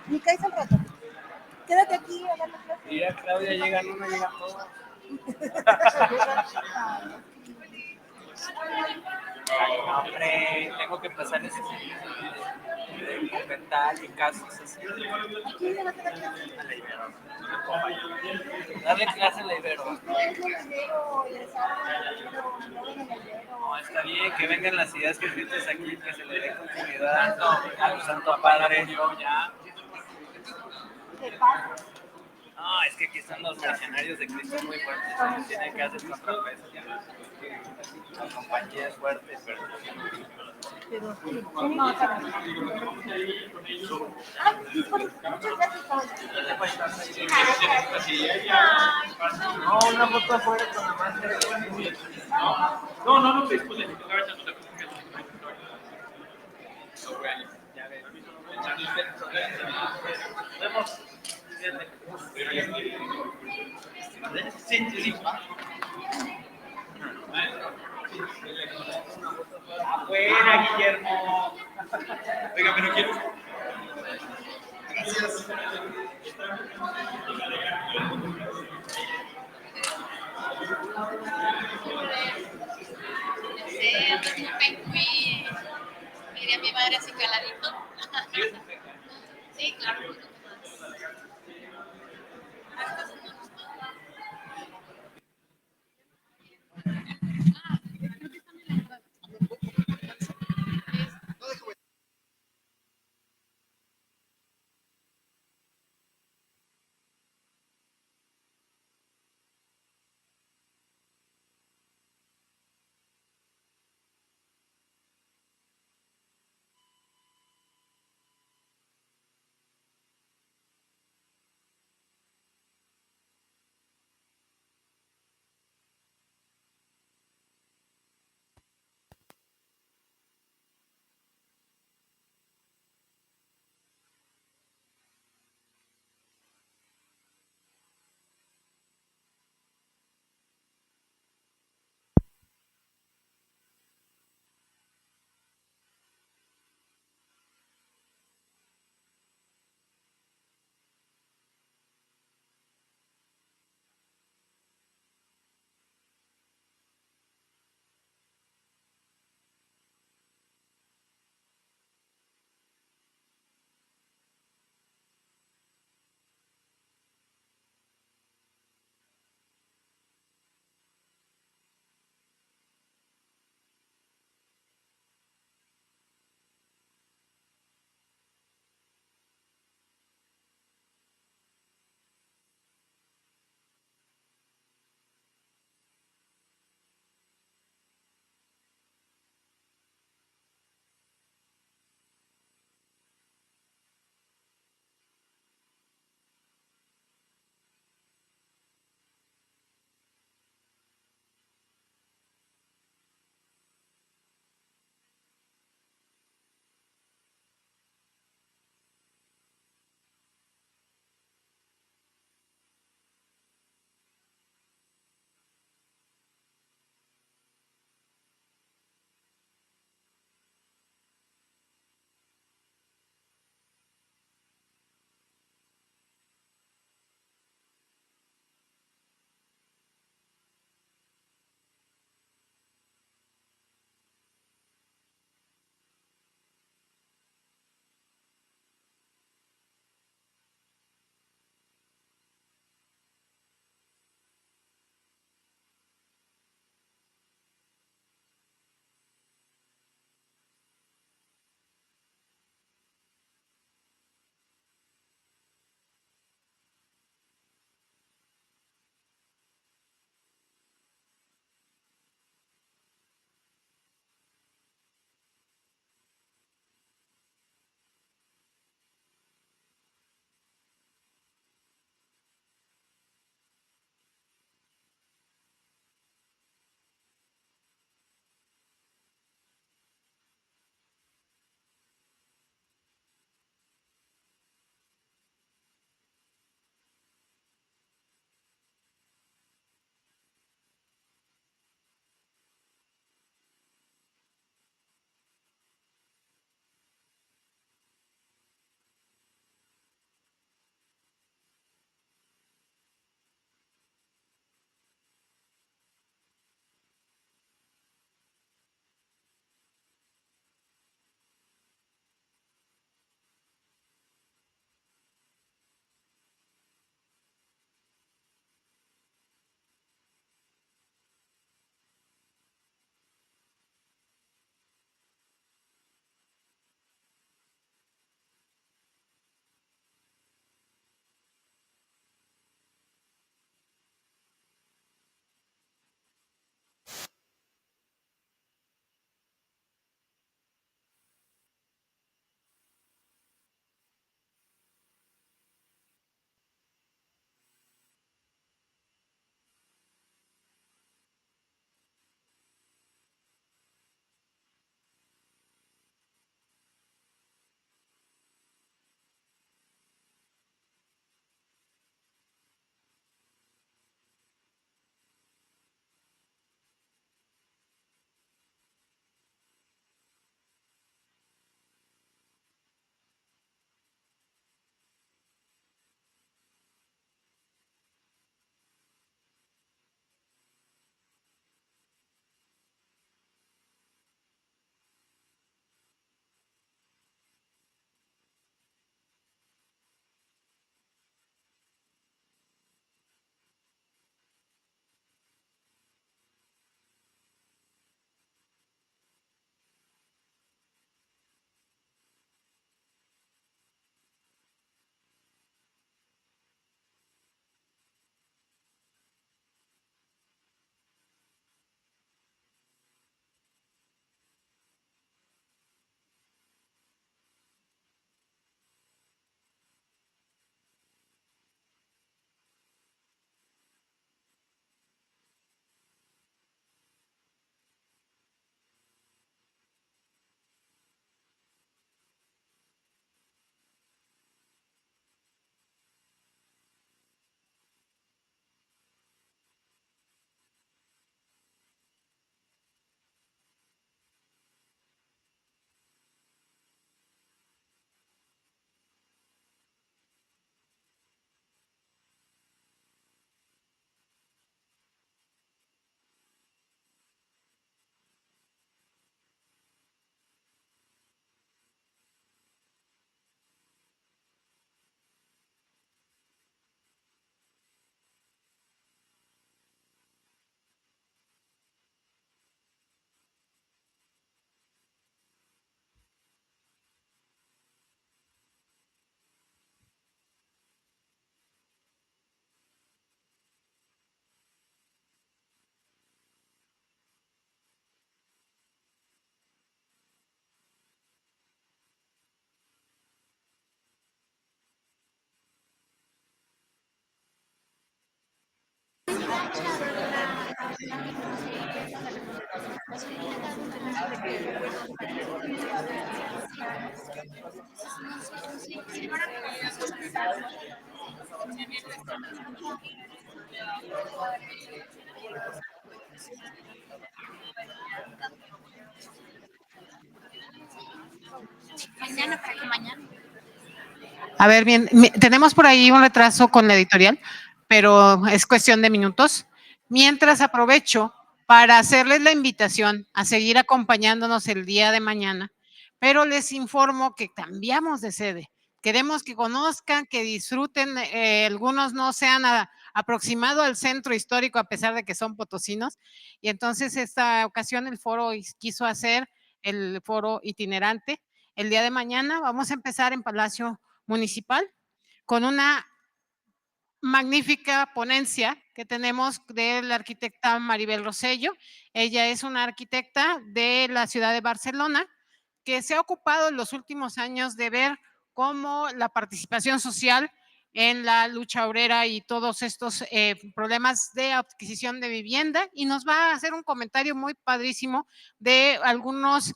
Ni caes al rato. Quédate aquí a darle clase. Mira, Claudia, llegan uno, llegan todos. Ay, no, hombre, tengo que pasar ese de documental y casos así. ¿A quién le vas a dar clase? A la Ibero. Darle clase a la Ibero. Es lo Ibero, el desarrollo del Ibero, no en el Ibero. No, está bien que vengan las ideas que escritas aquí, que se le dé continuidad al Santo Padre. Yo ya. De paso. No, es que aquí están los mercenarios de Cristo muy fuertes. Ellos tienen que hacer contrapeso. La compañía es fuerte, pero. Pero sí, no, está bien. Ay, disculpe, muchas gracias, cabrón. No, una foto afuera con la madre. No, no, no, pues, Ya ves. Vemos. sí, sí, sí. Afuera, Guillermo. Oiga, pero quiero. Gracias. Muy, diría mi madre así caladito. Sí, Mañana, para que mañana. A ver, bien, tenemos por ahí un retraso con la editorial, pero es cuestión de minutos. Mientras aprovecho para hacerles la invitación a seguir acompañándonos el día de mañana, pero les informo que cambiamos de sede. Queremos que conozcan, que disfruten, algunos no se han aproximado al centro histórico a pesar de que son potosinos, y entonces esta ocasión el foro quiso hacer el foro itinerante. El día de mañana vamos a empezar en Palacio Municipal con una magnífica ponencia que tenemos de la arquitecta Maribel Rosello. Ella es una arquitecta de la ciudad de Barcelona que se ha ocupado en los últimos años de ver cómo la participación social en la lucha obrera y todos estos problemas de adquisición de vivienda, y nos va a hacer un comentario muy padrísimo de algunos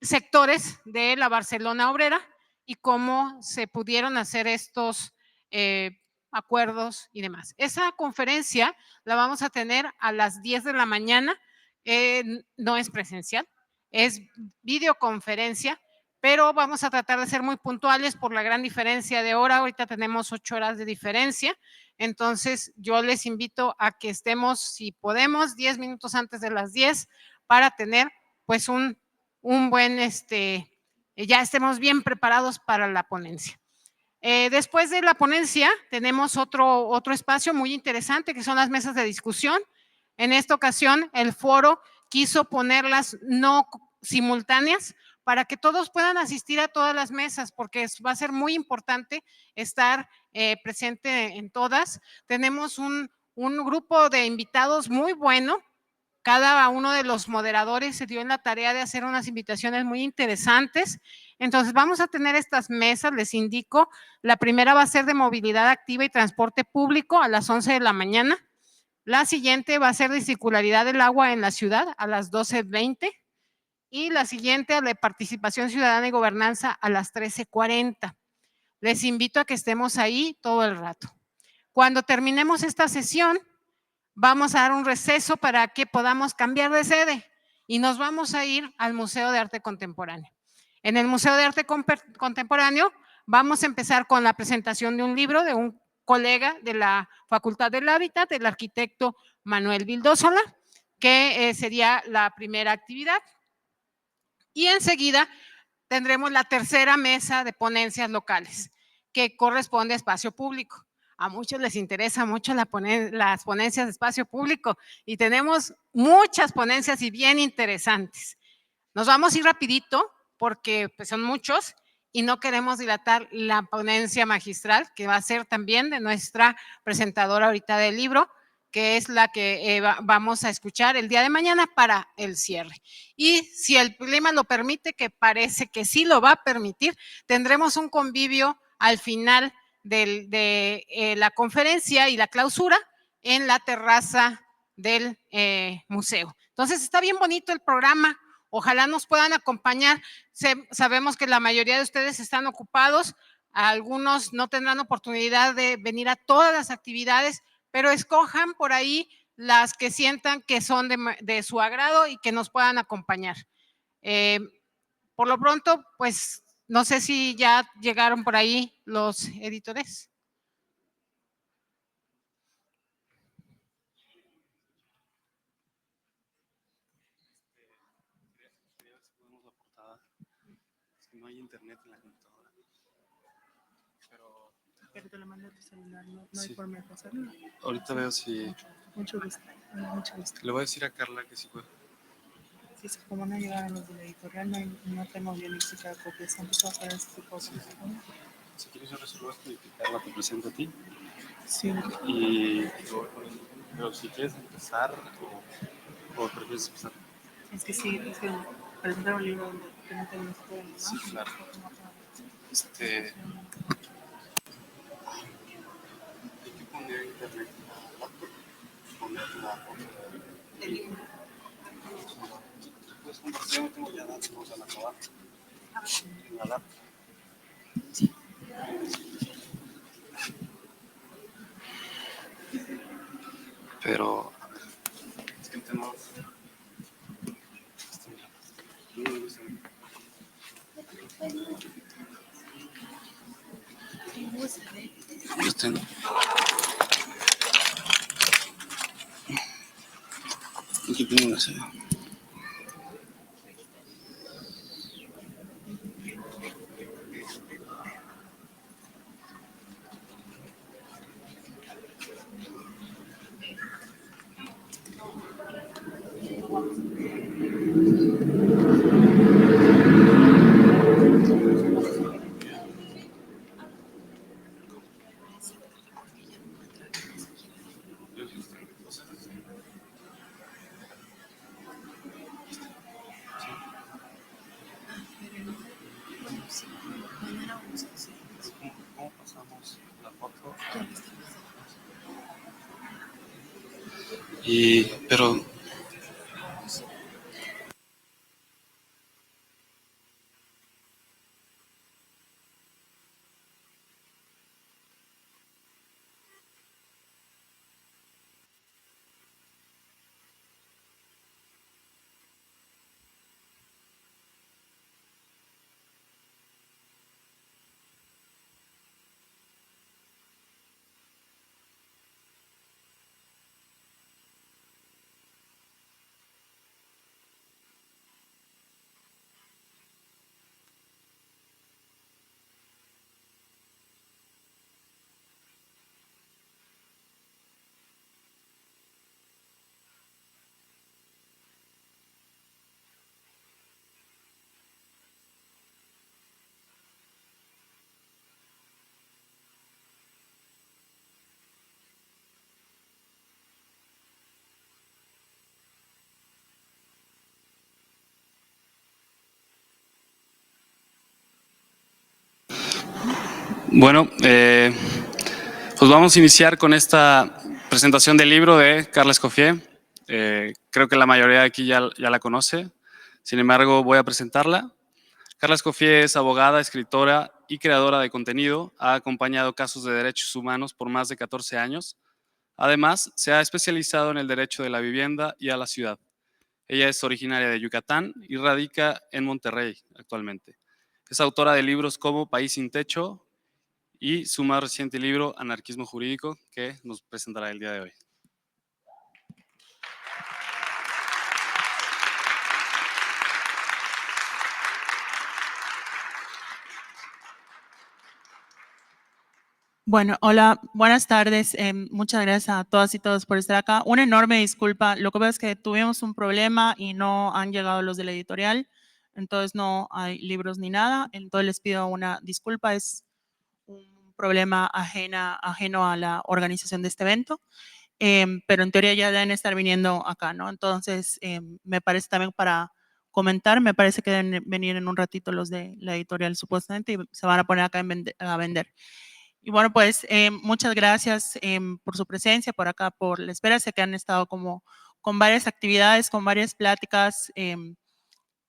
sectores de la Barcelona obrera y cómo se pudieron hacer estos acuerdos y demás. Esa conferencia la vamos a tener a las 10 de la mañana, no es presencial, es videoconferencia, pero vamos a tratar de ser muy puntuales por la gran diferencia de hora. Ahorita tenemos 8 horas de diferencia, entonces yo les invito a que estemos, si podemos, 10 minutos antes de las 10 para tener pues un buen, ya estemos bien preparados para la ponencia. Después de la ponencia tenemos otro espacio muy interesante que son las mesas de discusión. En esta ocasión el foro quiso ponerlas no simultáneas para que todos puedan asistir a todas las mesas, porque va a ser muy importante estar presente en todas. Tenemos un grupo de invitados muy bueno. Cada uno de los moderadores se dio en la tarea de hacer unas invitaciones muy interesantes. Entonces vamos a tener estas mesas, les indico. La primera va a ser de movilidad activa y transporte público a las 11 de la mañana. La siguiente va a ser de circularidad del agua en la ciudad a las 12:20. Y la siguiente de participación ciudadana y gobernanza a las 13:40. Les invito a que estemos ahí todo el rato. Cuando terminemos esta sesión, vamos a dar un receso para que podamos cambiar de sede y nos vamos a ir al Museo de Arte Contemporáneo. En el Museo de Arte Contemporáneo vamos a empezar con la presentación de un libro de un colega de la Facultad del Hábitat, el arquitecto Manuel Vildósola, que sería la primera actividad. Y enseguida tendremos la tercera mesa de ponencias locales, que corresponde a espacio público. A muchos les interesa mucho las ponencias de espacio público y tenemos muchas ponencias y bien interesantes. Nos vamos a ir rapidito porque pues, son muchos y no queremos dilatar la ponencia magistral, que va a ser también de nuestra presentadora ahorita del libro, que es la que vamos a escuchar el día de mañana para el cierre. Y si el clima lo permite, que parece que sí lo va a permitir, tendremos un convivio al final de la conferencia y la clausura en la terraza del museo. Entonces está bien bonito el programa, ojalá nos puedan acompañar. Sabemos que la mayoría de ustedes están ocupados, algunos no tendrán oportunidad de venir a todas las actividades, pero escojan por ahí las que sientan que son de su agrado y que nos puedan acompañar. Por lo pronto, pues no sé si ya llegaron por ahí los editores. No hay internet en la computadora. Pero te lo mandé a tu celular, no Sí. hay forma de pasarlo. Ahorita veo si... Mucho gusto, mucho gusto. Le voy a decir a Carla que sí puede. Sí, es que como no llegaron los de la editorial, no tengo bien ni siquiera copias, empezó a hacer este tipo de cosas. Si quieres yo resuelvo esto y que Carla te presente a ti. Sí. Y pero si quieres empezar o prefieres empezar. Es que sí, es que presentar un libro donde no tengo esto, ¿no? Sí, claro. Hay que poner internet en la laptop, poner Pues compartir, no tengo ya datos, vamos a acabar. Nada. Pero, a ver, es que tenemos... Yo tengo... Aquí tengo una serie. ¿Cómo pasamos la foto? Pero bueno, pues vamos a iniciar con esta presentación del libro de Carla Escoffier. Creo que la mayoría de aquí ya la conoce, sin embargo voy a presentarla. Carla Escoffier es abogada, escritora y creadora de contenido. Ha acompañado casos de derechos humanos por más de 14 años. Además, se ha especializado en el derecho de la vivienda y a la ciudad. Ella es originaria de Yucatán y radica en Monterrey actualmente. Es autora de libros como País sin Techo y su más reciente libro, Anarquismo Jurídico, que nos presentará el día de hoy. Bueno, hola, buenas tardes. Muchas gracias a todas y todos por estar acá. Una enorme disculpa. Lo que pasa es que tuvimos un problema y no han llegado los de la editorial, entonces no hay libros ni nada. Entonces les pido una disculpa. Es un problema ajeno a la organización de este evento, pero en teoría ya deben estar viniendo acá, ¿no? Entonces, me parece también para comentar, me parece que deben venir en un ratito los de la editorial supuestamente y se van a poner acá a vender. Y bueno, pues muchas gracias por su presencia, por acá, por la espera. Sé que han estado como con varias actividades, con varias pláticas.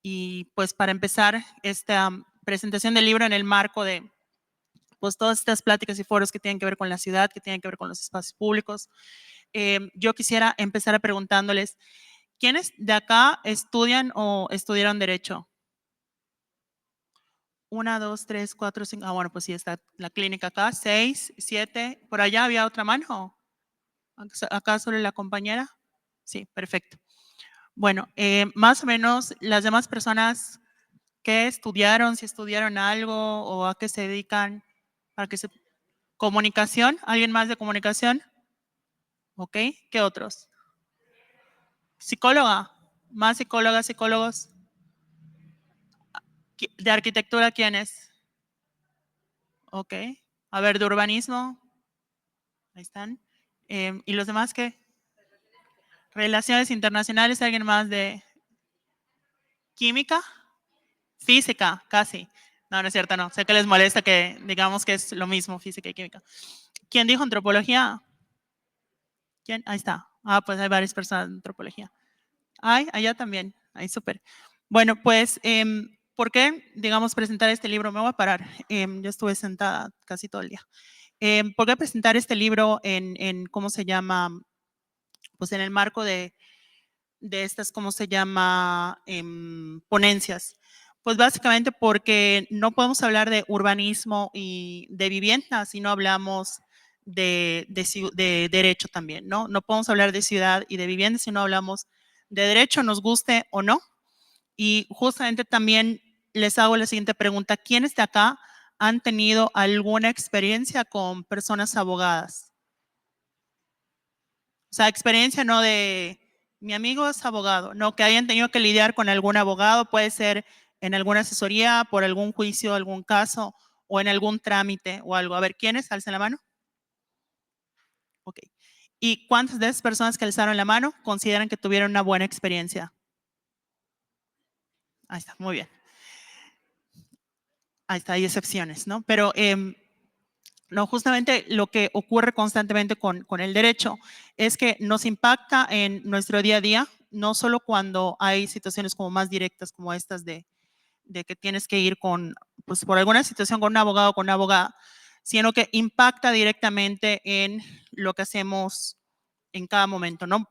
Y pues para empezar esta presentación del libro en el marco de pues todas estas pláticas y foros que tienen que ver con la ciudad, que tienen que ver con los espacios públicos, yo quisiera empezar preguntándoles, ¿quiénes de acá estudian o estudiaron Derecho? 1, 2, 3, 4, 5. Ah, bueno, pues sí, está la clínica acá. 6, 7. ¿Por allá había otra mano? ¿Acá solo la compañera? Sí, perfecto. Bueno, más o menos las demás personas que estudiaron, si estudiaron algo o a qué se dedican, para que se... ¿Comunicación? ¿Alguien más de comunicación? ¿Ok? ¿Qué otros? ¿Psicóloga? ¿Más psicólogas, psicólogos? ¿De arquitectura quiénes? Ok. A ver, de urbanismo. Ahí están. ¿Y los demás qué? Relaciones internacionales. ¿Alguien más de química? Física, casi. No, no es cierto, no. Sé que les molesta que digamos que es lo mismo, física y química. ¿Quién dijo antropología? ¿Quién? Ahí está. Ah, pues hay varias personas de antropología. Ay, allá también. Ay, súper. Bueno, pues, ¿por qué, digamos, presentar este libro? Me voy a parar. Yo estuve sentada casi todo el día. ¿Por qué presentar este libro en ¿cómo se llama? Pues en el marco de estas, ¿cómo se llama? Ponencias. Pues básicamente porque no podemos hablar de urbanismo y de vivienda si no hablamos de derecho también, ¿no? No podemos hablar de ciudad y de vivienda si no hablamos de derecho, nos guste o no. Y justamente también les hago la siguiente pregunta. ¿Quiénes de acá han tenido alguna experiencia con personas abogadas? O sea, experiencia no de mi amigo es abogado, no, que hayan tenido que lidiar con algún abogado, puede ser en alguna asesoría, por algún juicio, algún caso o en algún trámite o algo. A ver, ¿quiénes? Alcen la mano. Ok. ¿Y cuántas de esas personas que alzaron la mano consideran que tuvieron una buena experiencia? Ahí está, muy bien. Ahí está, hay excepciones, ¿no? Pero no, justamente lo que ocurre constantemente con el derecho es que nos impacta en nuestro día a día, no solo cuando hay situaciones como más directas como estas de que tienes que ir con, pues por alguna situación con un abogado o con una abogada, sino que impacta directamente en lo que hacemos en cada momento, ¿no?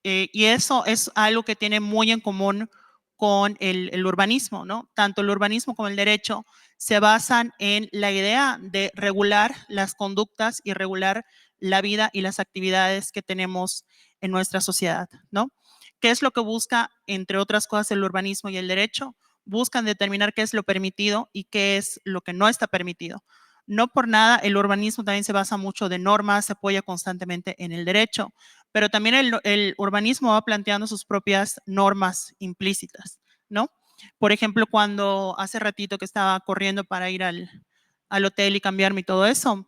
Y eso es algo que tiene muy en común con el urbanismo, ¿no? Tanto el urbanismo como el derecho se basan en la idea de regular las conductas y regular la vida y las actividades que tenemos en nuestra sociedad, ¿no? ¿Qué es lo que busca, entre otras cosas, el urbanismo y el derecho? Buscan determinar qué es lo permitido y qué es lo que no está permitido. No por nada, el urbanismo también se basa mucho de normas, se apoya constantemente en el derecho, pero también el urbanismo va planteando sus propias normas implícitas, ¿no? Por ejemplo, cuando hace ratito que estaba corriendo para ir al hotel y cambiarme y todo eso,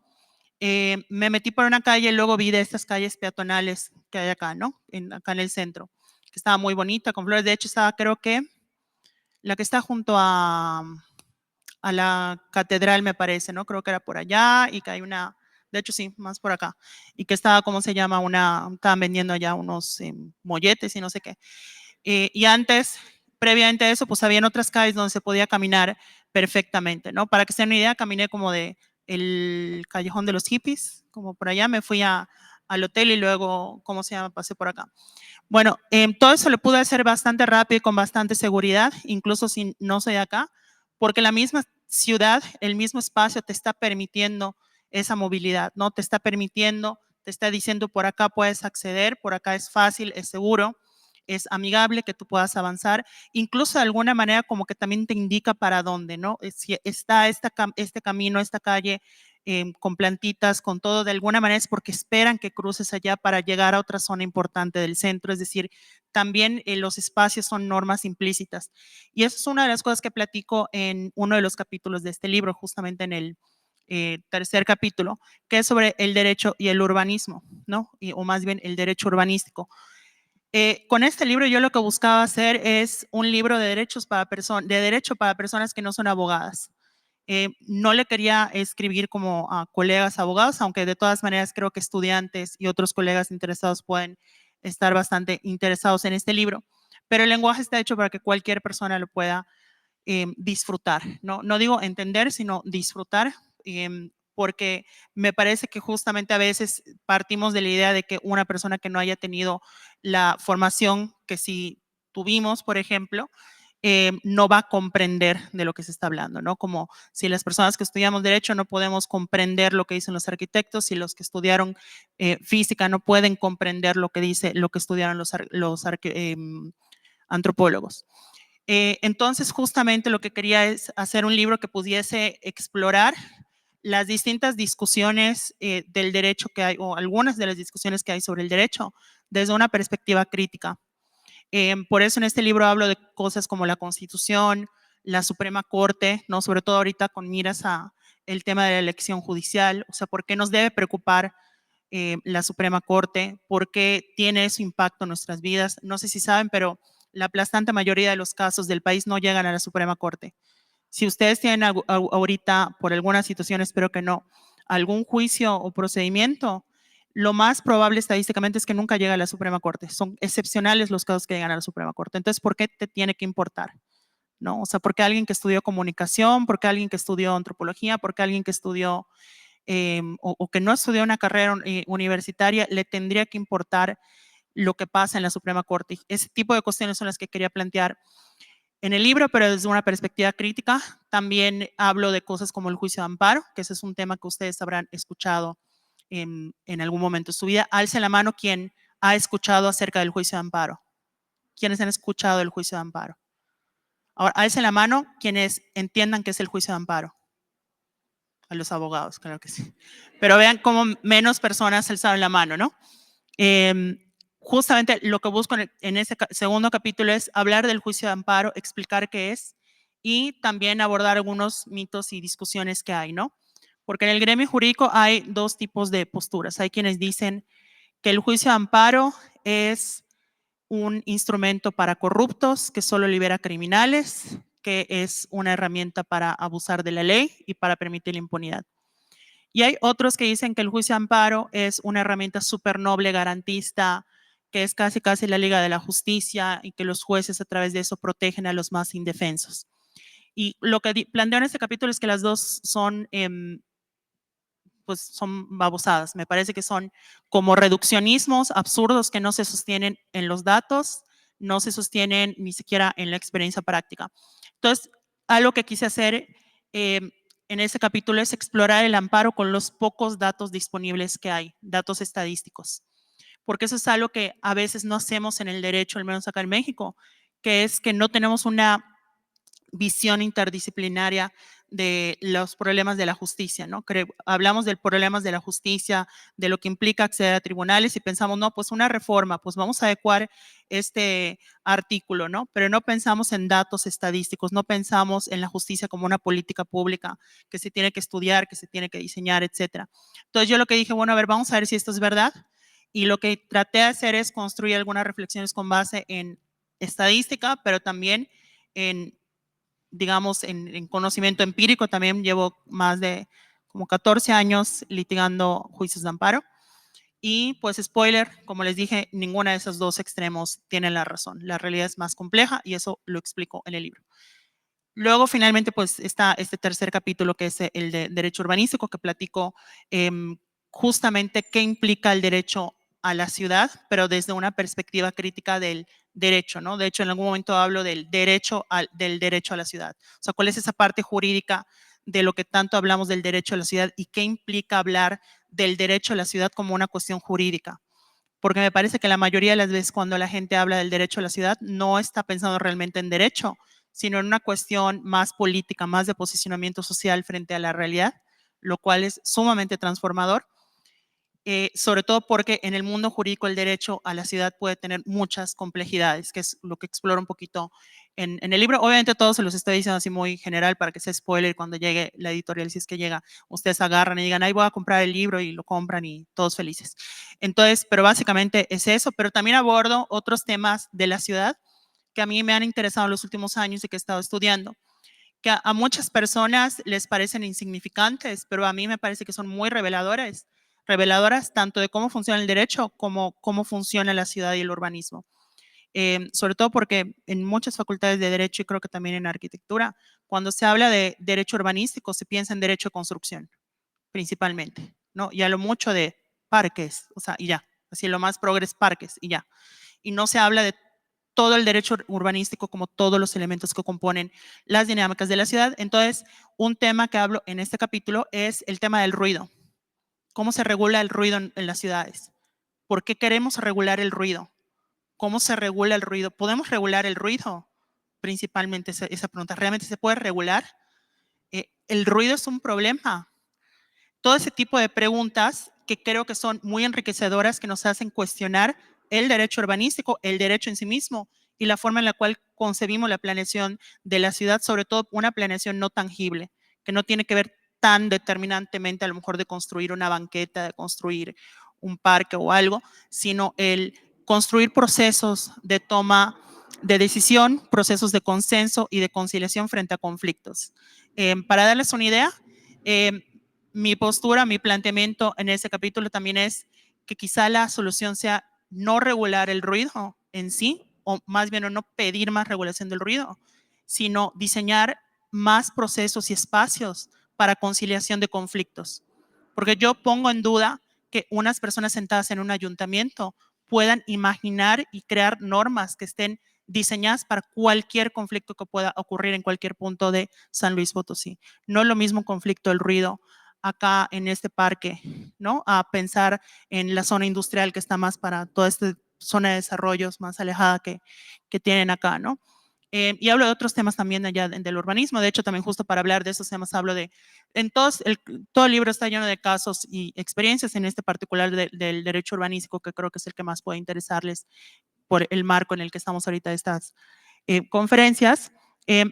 me metí por una calle y luego vi de estas calles peatonales que hay acá, ¿no? Acá en el centro, que estaba muy bonita, con flores. De hecho, estaba, creo que, la que está junto a la catedral, me parece, ¿no? Creo que era por allá y que hay una, de hecho sí, más por acá, y que estaba, ¿cómo se llama? Estaban vendiendo allá unos molletes y no sé qué. Y antes, previamente a eso, pues habían otras calles donde se podía caminar perfectamente, ¿no? Para que se den una idea, caminé como de el callejón de los hippies, como por allá, me fui al hotel y luego, ¿cómo se llama? Pasé por acá. Bueno, todo eso lo pude hacer bastante rápido y con bastante seguridad, incluso si no soy de acá, porque la misma ciudad, el mismo espacio te está permitiendo esa movilidad, ¿no? Te está permitiendo, te está diciendo por acá puedes acceder, por acá es fácil, es seguro, es amigable que tú puedas avanzar, incluso de alguna manera como que también te indica para dónde, ¿no? Si está este camino, esta calle con plantitas, con todo, de alguna manera es porque esperan que cruces allá para llegar a otra zona importante del centro, es decir, también los espacios son normas implícitas. Y eso es una de las cosas que platico en uno de los capítulos de este libro, justamente en el tercer capítulo, que es sobre el derecho y el urbanismo, ¿no? O más bien el derecho urbanístico. Con este libro yo lo que buscaba hacer es un libro de derecho para personas que no son abogadas. No le quería escribir como a colegas abogados, aunque de todas maneras creo que estudiantes y otros colegas interesados pueden estar bastante interesados en este libro, pero el lenguaje está hecho para que cualquier persona lo pueda disfrutar, ¿no? No digo entender, sino disfrutar, porque me parece que justamente a veces partimos de la idea de que una persona que no haya tenido la formación que sí tuvimos, por ejemplo, no va a comprender de lo que se está hablando, ¿no? Como si las personas que estudiamos derecho no podemos comprender lo que dicen los arquitectos, si los que estudiaron física no pueden comprender lo que estudiaron los antropólogos. Entonces, justamente lo que quería es hacer un libro que pudiese explorar las distintas discusiones del derecho que hay, o algunas de las discusiones que hay sobre el derecho, desde una perspectiva crítica. Por eso en este libro hablo de cosas como la Constitución, la Suprema Corte, ¿no? Sobre todo ahorita con miras a el tema de la elección judicial, o sea, ¿por qué nos debe preocupar la Suprema Corte? ¿Por qué tiene ese impacto en nuestras vidas? No sé si saben, pero la aplastante mayoría de los casos del país no llegan a la Suprema Corte. Si ustedes tienen ahorita, por alguna situación, espero que no, algún juicio o procedimiento, lo más probable estadísticamente es que nunca llegue a la Suprema Corte. Son excepcionales los casos que llegan a la Suprema Corte. Entonces, ¿por qué te tiene que importar? ¿No? O sea, ¿por qué alguien que estudió comunicación, por qué alguien que estudió antropología, por qué alguien que estudió o que no estudió una carrera universitaria le tendría que importar lo que pasa en la Suprema Corte? Ese tipo de cuestiones son las que quería plantear en el libro, pero desde una perspectiva crítica. También hablo de cosas como el juicio de amparo, que ese es un tema que ustedes habrán escuchado en algún momento de su vida. Alce la mano quien ha escuchado acerca del juicio de amparo. ¿Quiénes han escuchado del juicio de amparo? Ahora, alce la mano quienes entiendan qué es el juicio de amparo. A los abogados, claro que sí. Pero vean cómo menos personas alzaron la mano, ¿no? Justamente lo que busco en ese segundo capítulo es hablar del juicio de amparo, explicar qué es y también abordar algunos mitos y discusiones que hay, ¿no? Porque en el gremio jurídico hay dos tipos de posturas. Hay quienes dicen que el juicio de amparo es un instrumento para corruptos, que solo libera criminales, que es una herramienta para abusar de la ley y para permitir la impunidad. Y hay otros que dicen que el juicio de amparo es una herramienta súper noble, garantista, que es casi la Liga de la Justicia y que los jueces a través de eso protegen a los más indefensos. Y lo que planteo en este capítulo es que las dos son, pues son babosadas. Me parece que son como reduccionismos absurdos que no se sostienen en los datos, no se sostienen ni siquiera en la experiencia práctica. Entonces, algo que quise hacer en ese capítulo es explorar el amparo con los pocos datos disponibles que hay, datos estadísticos. Porque eso es algo que a veces no hacemos en el derecho, al menos acá en México, que es que no tenemos una visión interdisciplinaria de los problemas de la justicia, ¿no? Hablamos de problemas de la justicia, de lo que implica acceder a tribunales y pensamos, no, pues una reforma, pues vamos a adecuar este artículo, ¿no? Pero no pensamos en datos estadísticos, no pensamos en la justicia como una política pública que se tiene que estudiar, que se tiene que diseñar, etcétera. Entonces yo lo que dije, bueno, a ver, vamos a ver si esto es verdad. Y lo que traté de hacer es construir algunas reflexiones con base en estadística, pero también en, digamos, en conocimiento empírico. También llevo más de como 14 años litigando juicios de amparo. Y pues spoiler, como les dije, ninguna de esos dos extremos tiene la razón. La realidad es más compleja y eso lo explico en el libro. Luego, finalmente, pues está este tercer capítulo que es el de derecho urbanístico, que platico justamente qué implica el derecho a la ciudad, pero desde una perspectiva crítica del derecho, ¿no? De hecho, en algún momento hablo del derecho a la ciudad. O sea, ¿cuál es esa parte jurídica de lo que tanto hablamos del derecho a la ciudad y qué implica hablar del derecho a la ciudad como una cuestión jurídica? Porque me parece que la mayoría de las veces cuando la gente habla del derecho a la ciudad no está pensando realmente en derecho, sino en una cuestión más política, más de posicionamiento social frente a la realidad, lo cual es sumamente transformador. Sobre todo porque en el mundo jurídico el derecho a la ciudad puede tener muchas complejidades, que es lo que exploro un poquito en el libro. Obviamente todos se los estoy diciendo así muy general para que sea spoiler cuando llegue la editorial, si es que llega, ustedes agarran y digan, ahí voy a comprar el libro y lo compran y todos felices. Entonces, pero básicamente es eso, pero también abordo otros temas de la ciudad que a mí me han interesado en los últimos años y que he estado estudiando, que a muchas personas les parecen insignificantes, pero a mí me parece que son muy reveladoras tanto de cómo funciona el derecho como cómo funciona la ciudad y el urbanismo. Sobre todo porque en muchas facultades de derecho y creo que también en arquitectura, cuando se habla de derecho urbanístico se piensa en derecho de construcción, principalmente, ¿no? Y a lo mucho de parques, o sea, y ya, así lo más progres parques y ya. Y no se habla de todo el derecho urbanístico como todos los elementos que componen las dinámicas de la ciudad. Entonces, un tema que hablo en este capítulo es el tema del ruido. ¿Cómo se regula el ruido en las ciudades? ¿Por qué queremos regular el ruido? ¿Cómo se regula el ruido? ¿Podemos regular el ruido? Principalmente esa pregunta. ¿Realmente se puede regular? ¿El ruido es un problema? Todo ese tipo de preguntas que creo que son muy enriquecedoras, que nos hacen cuestionar el derecho urbanístico, el derecho en sí mismo y la forma en la cual concebimos la planeación de la ciudad, sobre todo una planeación no tangible, que no tiene que ver tan determinantemente a lo mejor de construir una banqueta, de construir un parque o algo, sino el construir procesos de toma de decisión, procesos de consenso y de conciliación frente a conflictos. Para darles una idea, mi postura, mi planteamiento en ese capítulo también es que quizá la solución sea no regular el ruido en sí, o más bien no pedir más regulación del ruido, sino diseñar más procesos y espacios para conciliación de conflictos. Porque yo pongo en duda que unas personas sentadas en un ayuntamiento puedan imaginar y crear normas que estén diseñadas para cualquier conflicto que pueda ocurrir en cualquier punto de San Luis Potosí. No es lo mismo conflicto del ruido acá en este parque, ¿no? A pensar en la zona industrial que está más para toda esta zona de desarrollos más alejada que tienen acá, ¿no? Y hablo de otros temas también allá del urbanismo. De hecho, también justo para hablar de esos temas hablo de, todo el libro está lleno de casos y experiencias, en este particular del derecho urbanístico, que creo que es el que más puede interesarles por el marco en el que estamos ahorita de estas conferencias.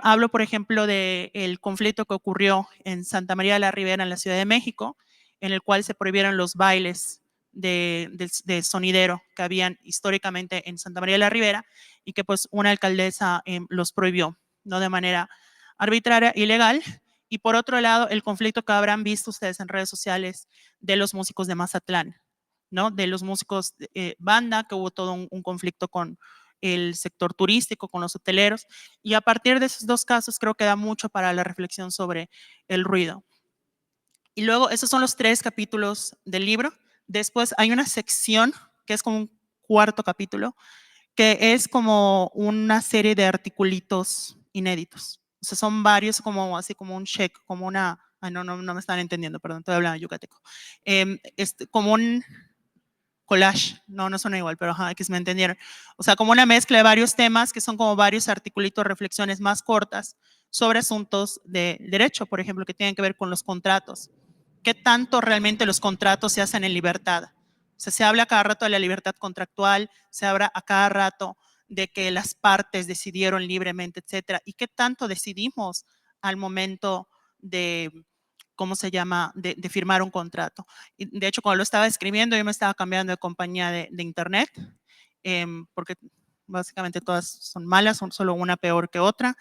Hablo, por ejemplo, del conflicto que ocurrió en Santa María de la Ribera, en la Ciudad de México, en el cual se prohibieron los bailes de sonidero que habían históricamente en Santa María de la Ribera y que pues una alcaldesa los prohibió, no de manera arbitraria, ilegal. Y por otro lado, el conflicto que habrán visto ustedes en redes sociales de los músicos de Mazatlán, ¿no? De los músicos banda, que hubo todo un conflicto con el sector turístico, con los hoteleros, y a partir de esos dos casos creo que da mucho para la reflexión sobre el ruido. Y luego, esos son los 3 capítulos del libro. Después hay una sección que es como un 4º capítulo, que es como una serie de articulitos inéditos. O sea, son varios, como así como un check, como una, no me están entendiendo, perdón, estoy hablando yucateco. Como un collage, no suena igual, pero que se me entendieron. O sea, como una mezcla de varios temas que son como varios articulitos, reflexiones más cortas sobre asuntos de derecho, por ejemplo, que tienen que ver con los contratos. ¿Qué tanto realmente los contratos se hacen en libertad? O sea, se habla cada rato de la libertad contractual, se habla a cada rato de que las partes decidieron libremente, etcétera. ¿Y qué tanto decidimos al momento de, ¿cómo se llama?, de firmar un contrato? Y de hecho, cuando lo estaba escribiendo, yo me estaba cambiando de compañía de internet, porque básicamente todas son malas, son solo una peor que otra.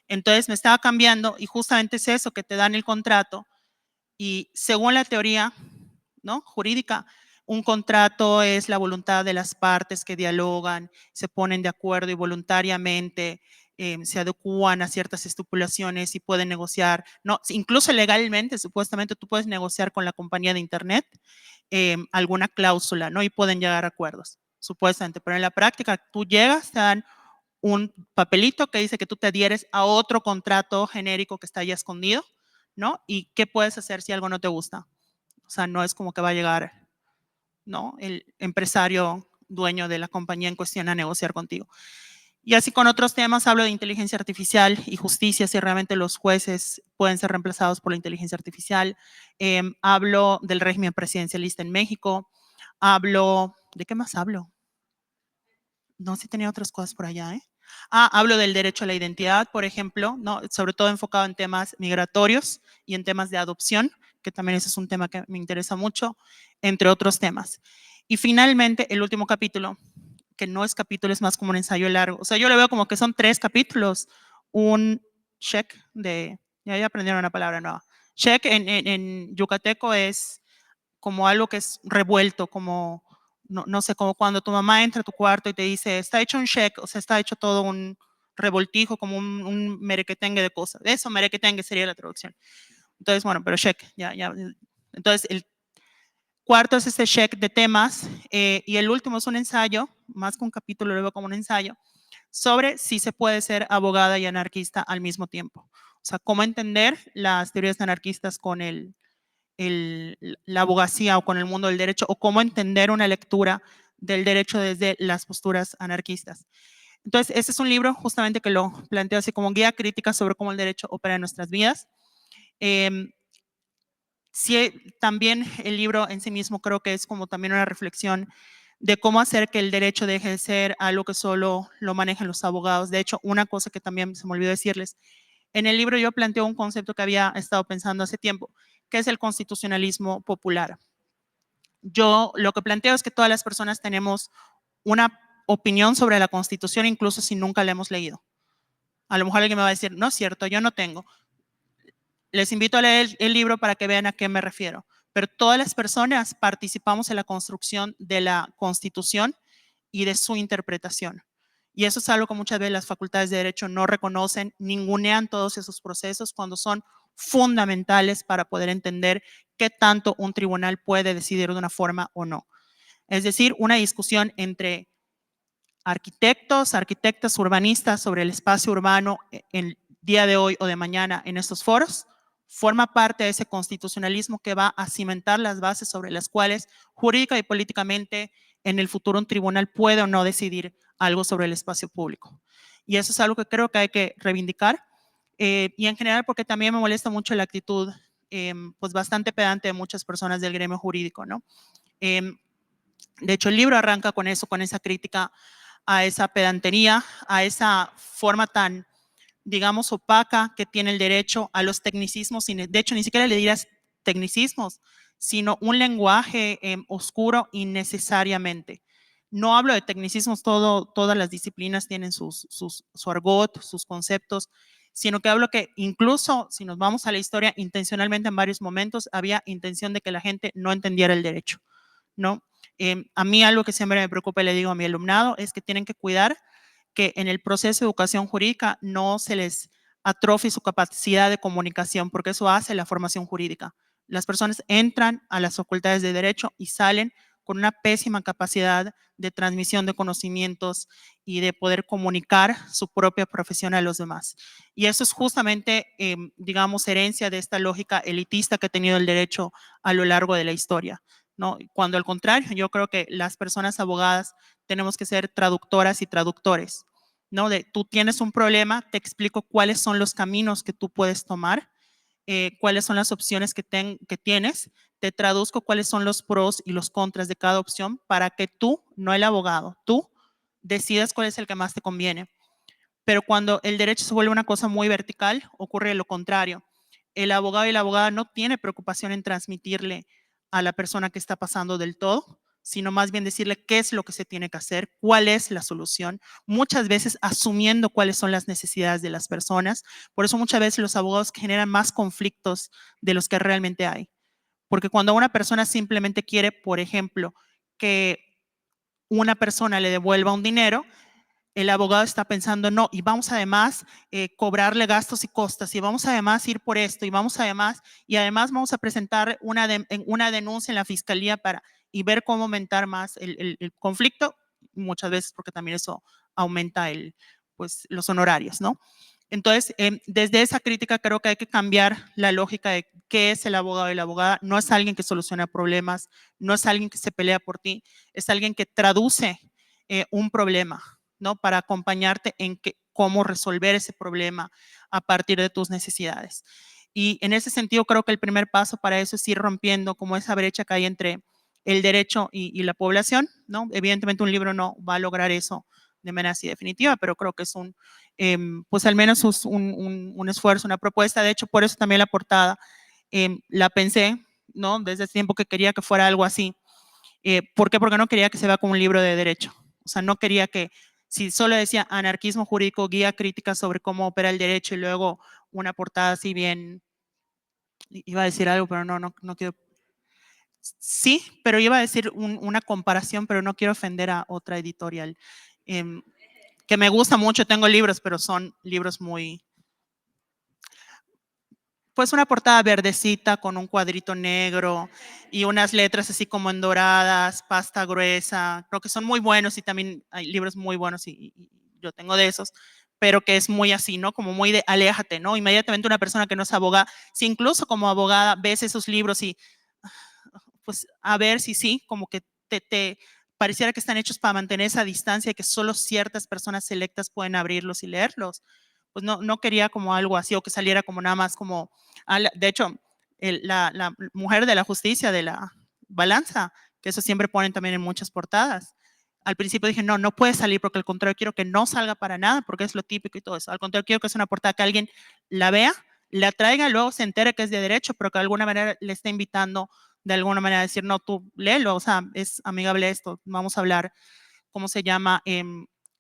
Entonces me estaba cambiando y justamente es eso, que te dan el contrato y según la teoría, ¿no?, jurídica, un contrato es la voluntad de las partes que dialogan, se ponen de acuerdo y voluntariamente se adecúan a ciertas estipulaciones y pueden negociar, no, incluso legalmente, supuestamente tú puedes negociar con la compañía de internet alguna cláusula, ¿no? Y pueden llegar a acuerdos, supuestamente, pero en la práctica tú llegas, te dan un papelito que dice que tú te adhieres a otro contrato genérico que está ya escondido, ¿no? Y qué puedes hacer si algo no te gusta. O sea, no es como que va a llegar, ¿no?, el empresario dueño de la compañía en cuestión a negociar contigo. Y así con otros temas, hablo de inteligencia artificial y justicia, si realmente los jueces pueden ser reemplazados por la inteligencia artificial. Hablo del régimen presidencialista en México. Hablo, ¿de qué más hablo? No, sí tenía otras cosas por allá, ¿eh? Hablo del derecho a la identidad, por ejemplo, ¿no?, sobre todo enfocado en temas migratorios y en temas de adopción, que también ese es un tema que me interesa mucho, entre otros temas. Y finalmente, el último capítulo, que no es capítulo, es más como un ensayo largo. O sea, yo lo veo como que son 3 capítulos, un check de, ya aprendieron una palabra nueva. Check en yucateco es como algo que es revuelto, como, no sé, como cuando tu mamá entra a tu cuarto y te dice, está hecho un check, o sea, está hecho todo un revoltijo, como un merequetengue de cosas. Eso, merequetengue sería la traducción. Entonces, bueno, pero check, ya. Entonces, el 4º es este check de temas y el último es un ensayo, más que un capítulo, lo veo como un ensayo, sobre si se puede ser abogada y anarquista al mismo tiempo. O sea, cómo entender las teorías anarquistas con la abogacía o con el mundo del derecho, o cómo entender una lectura del derecho desde las posturas anarquistas. Entonces, este es un libro justamente que lo planteo así como guía crítica sobre cómo el derecho opera en nuestras vidas. Sí, también el libro en sí mismo creo que es como también una reflexión de cómo hacer que el derecho deje de ser algo que solo lo manejan los abogados. De hecho, una cosa que también se me olvidó decirles, en el libro yo planteo un concepto que había estado pensando hace tiempo, que es el constitucionalismo popular. Yo lo que planteo es que todas las personas tenemos una opinión sobre la Constitución, incluso si nunca la hemos leído. A lo mejor alguien me va a decir, no es cierto, yo no tengo. Les invito a leer el libro para que vean a qué me refiero. pero todas las personas participamos en la construcción de la Constitución y de su interpretación. Y eso es algo que muchas veces las facultades de Derecho no reconocen, ningunean todos esos procesos cuando son fundamentales para poder entender qué tanto un tribunal puede decidir de una forma o no. Es decir, una discusión entre arquitectos, arquitectas, urbanistas sobre el espacio urbano el día de hoy o de mañana en estos foros forma parte de ese constitucionalismo que va a cimentar las bases sobre las cuales jurídica y políticamente en el futuro un tribunal puede o no decidir algo sobre el espacio público. Y eso es algo que creo que hay que reivindicar. Y en general porque también me molesta mucho la actitud pues bastante pedante de muchas personas del gremio jurídico, ¿no? De hecho, el libro arranca con eso, con esa crítica a esa pedantería, a esa forma tan, digamos, opaca que tiene el derecho, a los tecnicismos, de hecho, ni siquiera le dirías tecnicismos, sino un lenguaje oscuro innecesariamente. No hablo de tecnicismos, todas las disciplinas tienen su argot, sus conceptos, sino que hablo que incluso si nos vamos a la historia, intencionalmente en varios momentos había intención de que la gente no entendiera el derecho, ¿no? A mí algo que siempre me preocupa y le digo a mi alumnado es que tienen que cuidar que en el proceso de educación jurídica no se les atrofie su capacidad de comunicación, porque eso hace la formación jurídica. Las personas entran a las facultades de Derecho y salen con una pésima capacidad de transmisión de conocimientos y de poder comunicar su propia profesión a los demás. Y eso es justamente, digamos, herencia de esta lógica elitista que ha tenido el derecho a lo largo de la historia, ¿no? Cuando al contrario, yo creo que las personas abogadas tenemos que ser traductoras y traductores, ¿no? Tú tienes un problema, te explico cuáles son los caminos que tú puedes tomar, cuáles son las opciones que tienes, te traduzco cuáles son los pros y los contras de cada opción para que tú, no el abogado, tú decidas cuál es el que más te conviene. Pero cuando el derecho se vuelve una cosa muy vertical, ocurre lo contrario. El abogado y la abogada no tiene preocupación en transmitirle a la persona que está pasando del todo, sino más bien decirle qué es lo que se tiene que hacer, cuál es la solución, muchas veces asumiendo cuáles son las necesidades de las personas. Por eso muchas veces los abogados generan más conflictos de los que realmente hay. Porque cuando una persona simplemente quiere, por ejemplo, que una persona le devuelva un dinero, el abogado está pensando, no, y vamos además cobrarle gastos y costas, y vamos además ir por esto, y además vamos a presentar una denuncia en la fiscalía y ver cómo aumentar más el conflicto, muchas veces porque también eso aumenta pues, los honorarios, ¿no? Entonces, desde esa crítica creo que hay que cambiar la lógica de qué es el abogado y la abogada. No es alguien que soluciona problemas, no es alguien que se pelea por ti, es alguien que traduce un problema, ¿no? Para acompañarte en cómo resolver ese problema a partir de tus necesidades. Y en ese sentido creo que el primer paso para eso es ir rompiendo como esa brecha que hay entre el derecho y la población, ¿no? Evidentemente un libro no va a lograr eso de manera así definitiva, pero creo que es pues al menos un esfuerzo, una propuesta. De hecho, por eso también la portada la pensé, ¿no? Desde ese tiempo que quería que fuera algo así. ¿Por qué? Porque no quería que se vea como un libro de derecho. O sea, no quería que, si solo decía anarquismo jurídico, guía crítica sobre cómo opera el derecho y luego una portada así bien, iba a decir algo, pero no quiero. Sí, pero iba a decir una comparación, pero no quiero ofender a otra editorial. Que me gusta mucho, tengo libros, pero son libros muy, pues una portada verdecita con un cuadrito negro y unas letras así como en doradas, pasta gruesa, creo que son muy buenos y también hay libros muy buenos y yo tengo de esos, pero que es muy así, ¿no? Como muy de aléjate, ¿no? Inmediatamente una persona que no es abogada, si incluso como abogada ves esos libros y pues a ver si sí, como que te pareciera que están hechos para mantener esa distancia y que solo ciertas personas selectas pueden abrirlos y leerlos. Pues no quería como algo así o que saliera como nada más como, de hecho, la mujer de la justicia, de la balanza, que eso siempre ponen también en muchas portadas. Al principio dije, no puede salir porque al contrario quiero que no salga para nada porque es lo típico y todo eso. Al contrario, quiero que sea una portada que alguien la vea, la traiga, luego se entere que es de derecho, pero que de alguna manera le esté invitando de alguna manera a decir, no, tú léelo, o sea, es amigable esto, vamos a hablar, ¿cómo se llama?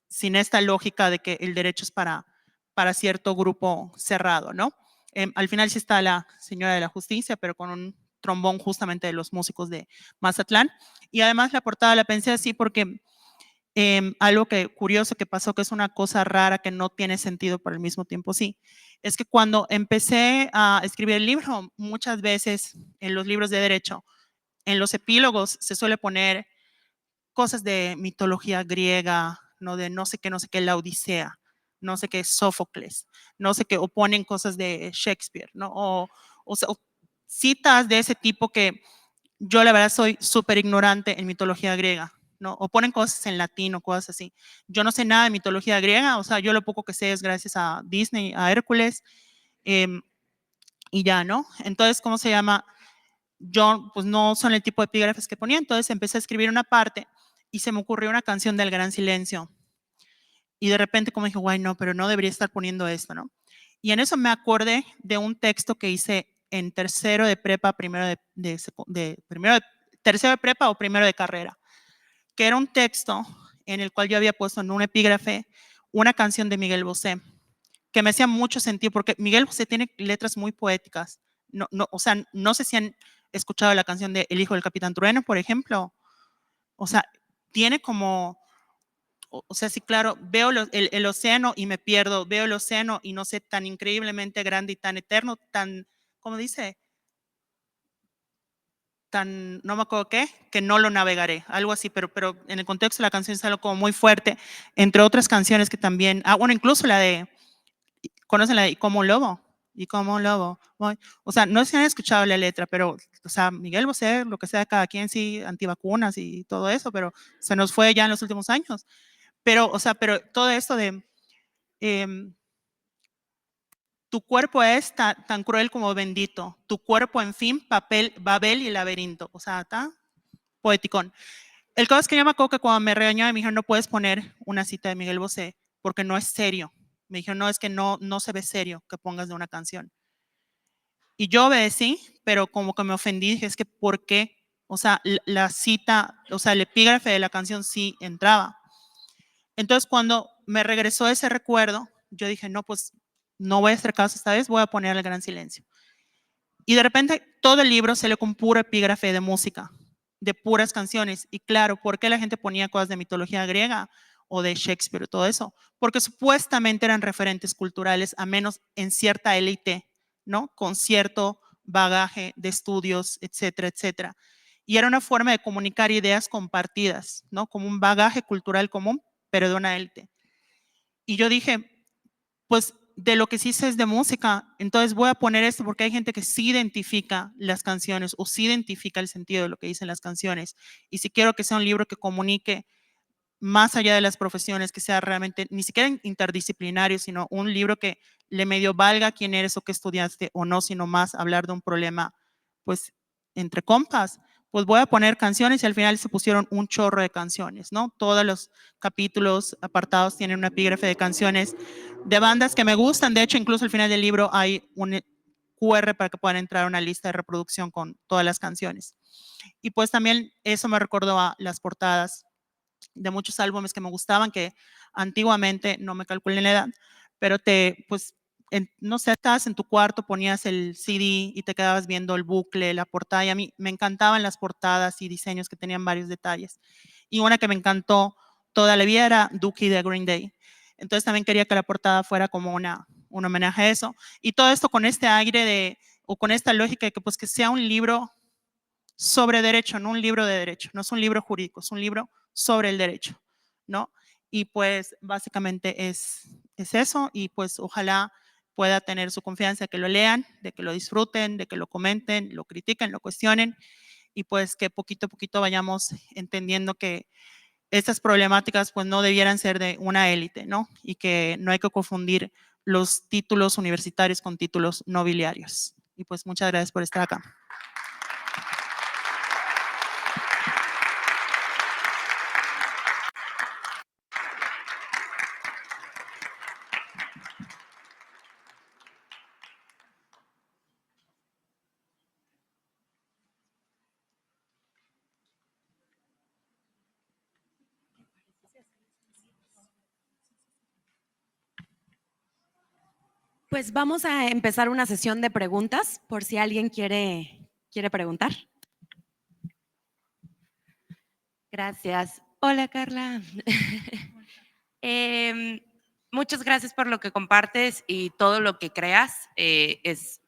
Sin esta lógica de que el derecho es para cierto grupo cerrado, ¿no? Al final sí está la señora de la justicia, pero con un trombón justamente de los músicos de Mazatlán. Y además la portada la pensé así porque algo curioso que pasó, que es una cosa rara que no tiene sentido, pero al mismo tiempo sí, es que cuando empecé a escribir el libro, muchas veces en los libros de derecho, en los epílogos se suele poner cosas de mitología griega, ¿no? De no sé qué, la Odisea, no sé qué, Sófocles, no sé qué, o ponen cosas de Shakespeare, ¿no? O citas de ese tipo que yo la verdad soy súper ignorante en mitología griega, ¿no? O ponen cosas en latín o cosas así. Yo no sé nada de mitología griega, o sea, yo lo poco que sé es gracias a Disney, a Hércules, y ya, ¿no? Entonces, ¿cómo se llama? Yo, pues no son el tipo de epígrafes que ponía, entonces empecé a escribir una parte y se me ocurrió una canción del Gran Silencio. Y de repente como dije, guay, no, pero no debería estar poniendo esto, ¿no? Y en eso me acordé de un texto que hice en tercero de prepa, tercero de prepa o primero de carrera, que era un texto en el cual yo había puesto en un epígrafe una canción de Miguel Bosé, que me hacía mucho sentido, porque Miguel Bosé tiene letras muy poéticas. O sea, no sé si han escuchado la canción de El hijo del Capitán Trueno, por ejemplo. O sea, tiene como, o sea, sí, claro, veo el océano y me pierdo, veo el océano y no sé, tan increíblemente grande y tan eterno, tan, ¿cómo dice? Tan, no me acuerdo qué, que no lo navegaré, algo así, pero en el contexto de la canción es algo como muy fuerte, entre otras canciones que también, bueno, incluso la de, ¿conocen la de Como un lobo? Y como un lobo, voy. O sea, no sé si han escuchado la letra, pero, o sea, Miguel Bosé, lo que sea, cada quien sí, antivacunas y todo eso, pero se nos fue ya en los últimos años. Pero, o sea, pero todo esto de, tu cuerpo es tan cruel como bendito, tu cuerpo, en fin, papel, Babel y laberinto. O sea, está poeticón. El caso es que yo me acuerdo que cuando me regañaron me dijeron, no puedes poner una cita de Miguel Bosé porque no es serio. Me dijeron, no, es que no se ve serio que pongas de una canción. Y yo obedecí, pero como que me ofendí, dije, es que ¿por qué? O sea, la cita, o sea, el epígrafe de la canción sí entraba. Entonces, cuando me regresó ese recuerdo, yo dije, no, pues no voy a hacer caso esta vez, voy a poner El Gran Silencio. Y de repente todo el libro se le con puro epígrafe de música, de puras canciones. Y claro, ¿por qué la gente ponía cosas de mitología griega o de Shakespeare, todo eso? Porque supuestamente eran referentes culturales, a menos en cierta élite, ¿no? Con cierto bagaje de estudios, etcétera, etcétera. Y era una forma de comunicar ideas compartidas, ¿no? Como un bagaje cultural común, pero de una élite. Y yo dije, pues de lo que sí sé es de música, entonces voy a poner esto porque hay gente que sí identifica las canciones o sí identifica el sentido de lo que dicen las canciones. Y si quiero que sea un libro que comunique más allá de las profesiones, que sea realmente ni siquiera interdisciplinario, sino un libro que le medio valga quién eres o qué estudiaste o no, sino más hablar de un problema, pues, entre compas, pues voy a poner canciones y al final se pusieron un chorro de canciones, ¿no? Todos los capítulos apartados tienen un epígrafe de canciones de bandas que me gustan. De hecho, incluso al final del libro hay un QR para que puedan entrar a una lista de reproducción con todas las canciones. Y pues también eso me recordó a las portadas de muchos álbumes que me gustaban, que antiguamente, no me calculen la edad, pero pues, no sé, estabas en tu cuarto, ponías el CD y te quedabas viendo el bucle, la portada, y a mí me encantaban las portadas y diseños que tenían varios detalles. Y una que me encantó toda la vida era Dookie de Green Day. Entonces también quería que la portada fuera como un homenaje a eso. Y todo esto con este aire o con esta lógica de que pues que sea un libro sobre derecho, no un libro de derecho, no es un libro jurídico, es un libro sobre el derecho, ¿no? Y pues básicamente es eso, y pues ojalá pueda tener su confianza, que lo lean, de que lo disfruten, de que lo comenten, lo critiquen, lo cuestionen, y pues que poquito a poquito vayamos entendiendo que estas problemáticas pues no debieran ser de una élite, ¿no? Y que no hay que confundir los títulos universitarios con títulos nobiliarios. Y pues muchas gracias por estar acá. Pues vamos a empezar una sesión de preguntas por si alguien quiere quiere preguntar? Gracias. Hola, Carla. Muchas gracias por lo que compartes y todo lo que creas. Es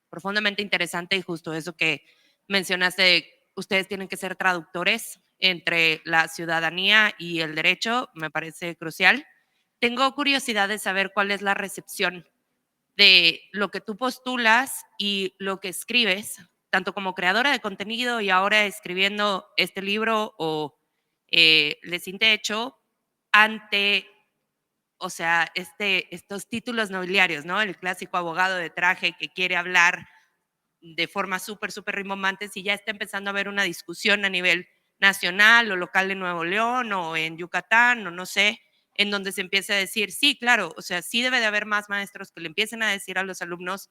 profundamente interesante y justo eso que mencionaste, ustedes tienen que ser traductores entre la ciudadanía y el derecho, me parece crucial. Tengo curiosidad de saber cuál es la recepción de lo que tú postulas y lo que escribes, tanto como creadora de contenido y ahora escribiendo este libro o Les Hecho, ante, o sea, estos títulos nobiliarios, ¿no? El clásico abogado de traje que quiere hablar de forma súper rimbombante, si ya está empezando a haber una discusión a nivel nacional o local en Nuevo León o en Yucatán o no sé, en donde se empieza a decir, sí, claro, o sea, sí debe de haber más maestros que le empiecen a decir a los alumnos,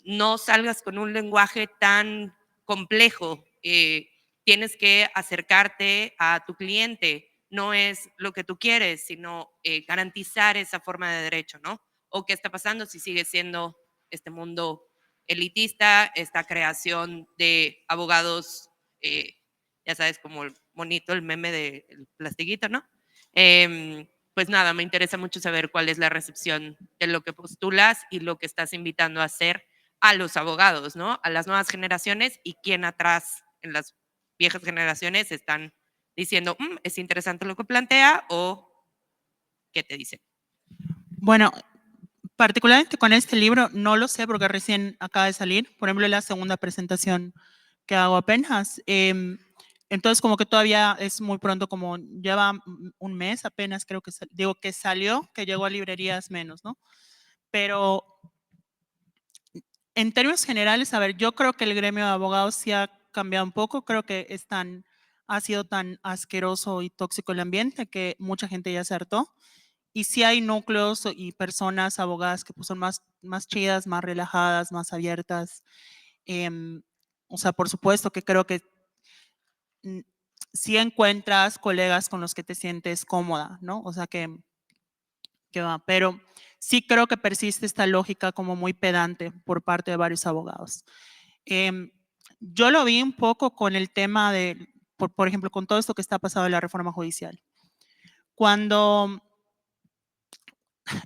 no salgas con un lenguaje tan complejo, tienes que acercarte a tu cliente, no es lo que tú quieres, sino garantizar esa forma de derecho, ¿no? O qué está pasando si sigue siendo este mundo elitista, esta creación de abogados, ya sabes, como el monito, el meme del plastiquito, ¿no? Pues nada, me interesa mucho saber cuál es la recepción de lo que postulas y lo que estás invitando a hacer a los abogados, ¿no? A las nuevas generaciones y quién atrás en las viejas generaciones están diciendo, es interesante lo que plantea o qué te dicen. Bueno, particularmente con este libro, no lo sé porque recién acaba de salir. Por ejemplo, es la segunda presentación que hago apenas. Entonces, como que todavía es muy pronto, como lleva un mes apenas, creo que digo que salió, que llegó a librerías menos, ¿no? Pero en términos generales, a ver, yo creo que el gremio de abogados sí ha cambiado un poco. Creo que ha sido tan asqueroso y tóxico el ambiente que mucha gente ya se hartó. Y sí hay núcleos y personas, abogadas, que pues son más chidas, más relajadas, más abiertas. O sea, por supuesto que creo que sí encuentras colegas con los que te sientes cómoda, ¿no? O sea, que va. Pero sí creo que persiste esta lógica como muy pedante por parte de varios abogados. Yo lo vi un poco con el tema de, por ejemplo, con todo esto que está pasando en la reforma judicial. Cuando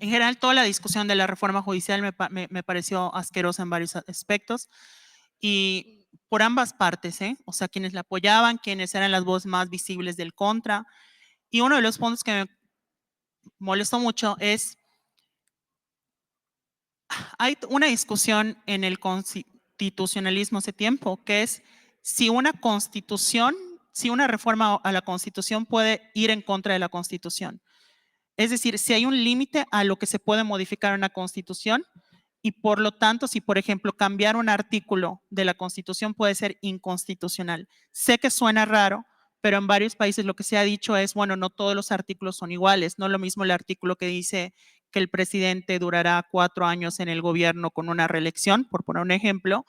en general, toda la discusión de la reforma judicial me pareció asquerosa en varios aspectos y por ambas partes, ¿eh? O sea, quienes la apoyaban, quienes eran las voces más visibles del contra. Y uno de los puntos que me molestó mucho es, hay una discusión en el constitucionalismo hace tiempo, que es si una constitución, si una reforma a la constitución puede ir en contra de la constitución. Es decir, si hay un límite a lo que se puede modificar en una constitución y por lo tanto, si por ejemplo cambiar un artículo de la constitución puede ser inconstitucional. Sé que suena raro, pero en varios países lo que se ha dicho es, bueno, no todos los artículos son iguales. No es lo mismo el artículo que dice que el presidente durará 4 años en el gobierno con una reelección, por poner un ejemplo,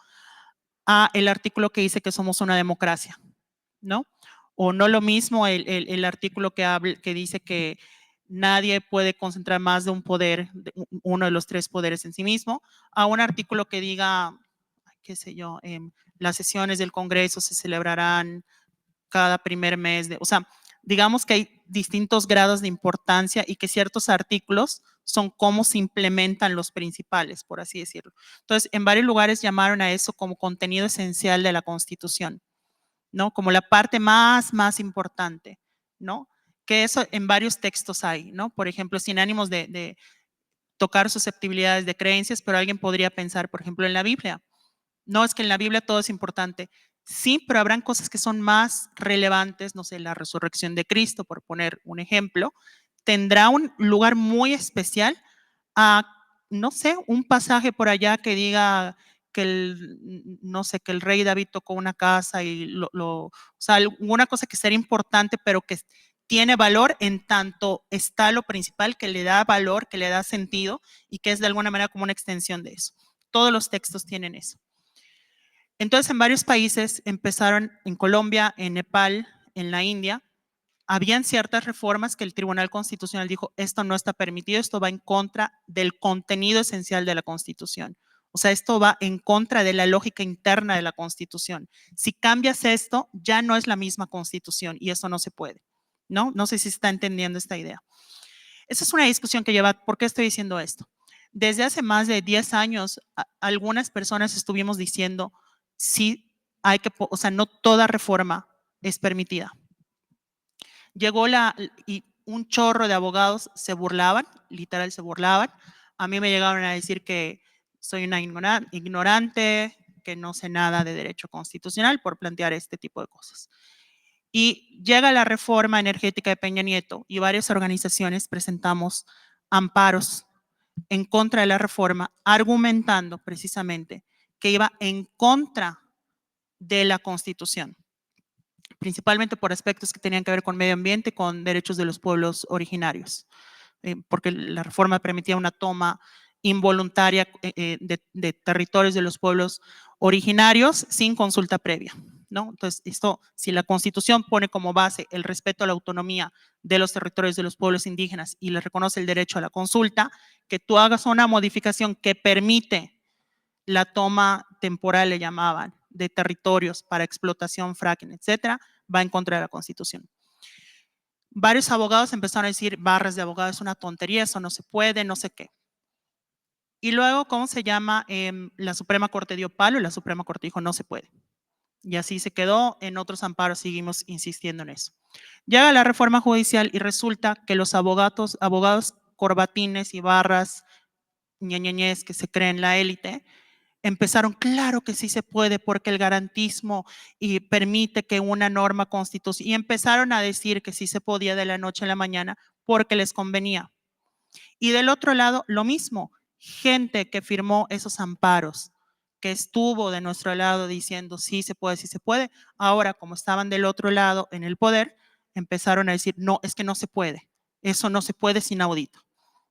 a el artículo que dice que somos una democracia, ¿no? O no lo mismo el artículo que dice que nadie puede concentrar más de un poder, uno de los 3 poderes en sí mismo, a un artículo que diga, qué sé yo, las sesiones del Congreso se celebrarán cada primer mes. O sea, digamos que hay distintos grados de importancia y que ciertos artículos son cómo se implementan los principales, por así decirlo. Entonces, en varios lugares llamaron a eso como contenido esencial de la Constitución, ¿no? Como la parte más importante, ¿no? Que eso en varios textos hay, ¿no? Por ejemplo, sin ánimos de tocar susceptibilidades de creencias, pero alguien podría pensar, por ejemplo, en la Biblia. No, es que en la Biblia todo es importante. Sí, pero habrán cosas que son más relevantes, no sé, la resurrección de Cristo, por poner un ejemplo, tendrá un lugar muy especial a, no sé, un pasaje por allá que diga que no sé, que el rey David tocó una casa y o sea, alguna cosa que sería importante, pero que tiene valor en tanto está lo principal, que le da valor, que le da sentido y que es de alguna manera como una extensión de eso. Todos los textos tienen eso. Entonces, en varios países empezaron, en Colombia, en Nepal, en la India, habían ciertas reformas que el Tribunal Constitucional dijo, esto no está permitido, esto va en contra del contenido esencial de la Constitución. O sea, esto va en contra de la lógica interna de la Constitución. Si cambias esto, ya no es la misma Constitución y eso no se puede, ¿no? No sé si se está entendiendo esta idea. Esa es una discusión que lleva, ¿por qué estoy diciendo esto? Desde hace más de 10 años, algunas personas estuvimos diciendo, sí, hay que, o sea, no toda reforma es permitida. Llegó y un chorro de abogados se burlaban, literal se burlaban. A mí me llegaron a decir que soy una ignorante, que no sé nada de derecho constitucional por plantear este tipo de cosas. Y llega la reforma energética de Peña Nieto y varias organizaciones presentamos amparos en contra de la reforma, argumentando precisamente que iba en contra de la Constitución, principalmente por aspectos que tenían que ver con medio ambiente, con derechos de los pueblos originarios, porque la reforma permitía una toma involuntaria de territorios de los pueblos originarios sin consulta previa, ¿no? Entonces, esto, si la Constitución pone como base el respeto a la autonomía de los territorios de los pueblos indígenas y les reconoce el derecho a la consulta, que tú hagas una modificación que permite la toma temporal, le llamaban, de territorios para explotación, fracking, etcétera, va en contra de la Constitución. Varios abogados empezaron a decir, barras de abogados, es una tontería, eso no se puede, no sé qué. Y luego, ¿cómo se llama? La Suprema Corte dio palo y la Suprema Corte dijo, no se puede. Y así se quedó. En otros amparos seguimos insistiendo en eso. Llega la reforma judicial y resulta que los abogados corbatines y barras ñeñeñez que se creen la élite, empezaron, claro que sí se puede porque el garantismo y permite que una norma constitucional, y empezaron a decir que sí se podía de la noche a la mañana porque les convenía. Y del otro lado, lo mismo, gente que firmó esos amparos, que estuvo de nuestro lado diciendo sí se puede, ahora como estaban del otro lado en el poder, empezaron a decir no, es que no se puede, eso no se puede, es inaudito,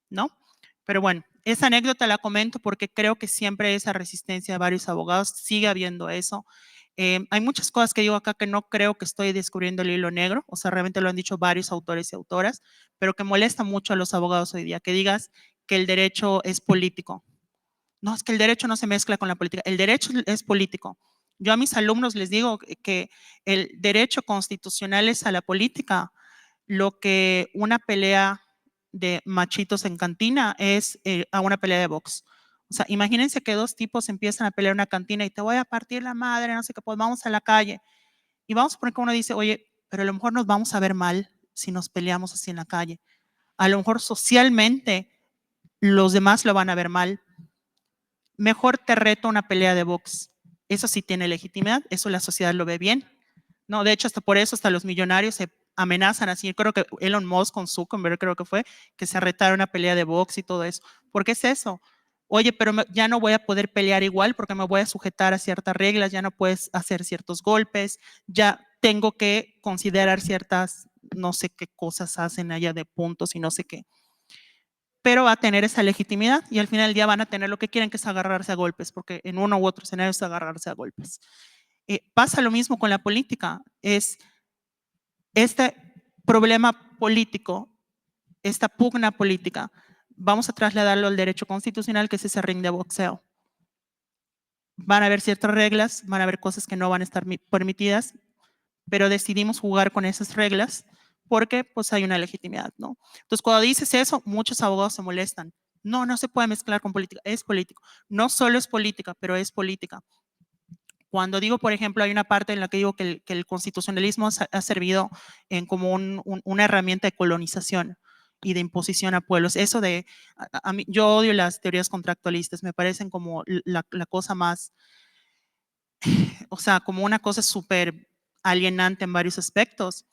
¿no? Pero bueno, esa anécdota la comento porque creo que siempre esa resistencia de varios abogados, sigue habiendo eso. Hay muchas cosas que digo acá que no creo que estoy descubriendo el hilo negro, o sea, realmente lo han dicho varios autores y autoras, pero que molesta mucho a los abogados hoy día, que digas que el derecho es político. No, es que el derecho no se mezcla con la política, el derecho es político. Yo a mis alumnos les digo que el derecho constitucional es a la política, lo que una pelea de machitos en cantina es a una pelea de box. O sea, imagínense que dos tipos empiezan a pelear en una cantina y te voy a partir la madre, no sé qué, pues vamos a la calle. Y vamos a poner que uno dice, oye, pero a lo mejor nos vamos a ver mal si nos peleamos así en la calle. A lo mejor socialmente los demás lo van a ver mal. Mejor te reto una pelea de box. Eso sí tiene legitimidad, eso la sociedad lo ve bien. No, de hecho, hasta por eso, hasta los millonarios se amenazan así. Creo que Elon Musk con Zuckerberg, creo que fue, que se retaron a pelea de box y todo eso. ¿Por qué es eso? Oye, pero ya no voy a poder pelear igual porque me voy a sujetar a ciertas reglas, ya no puedes hacer ciertos golpes, ya tengo que considerar ciertas, no sé qué cosas hacen allá de puntos y no sé qué. Pero va a tener esa legitimidad y al final del día van a tener lo que quieren, que es agarrarse a golpes, porque en uno u otro escenario es agarrarse a golpes. Pasa lo mismo con la política. Es este problema político, esta pugna política, vamos a trasladarlo al derecho constitucional, que es ese ring de boxeo. Van a haber ciertas reglas, van a haber cosas que no van a estar permitidas, pero decidimos jugar con esas reglas porque pues hay una legitimidad, ¿no? Entonces, cuando dices eso, muchos abogados se molestan. No, no se puede mezclar con política, es político. No solo es política, pero es política. Cuando digo, por ejemplo, hay una parte en la que digo que el constitucionalismo ha servido como una herramienta de colonización y de imposición a pueblos. Eso de, a mí, yo odio las teorías contractualistas, me parecen como la cosa más, o sea, como una cosa súper alienante en varios aspectos.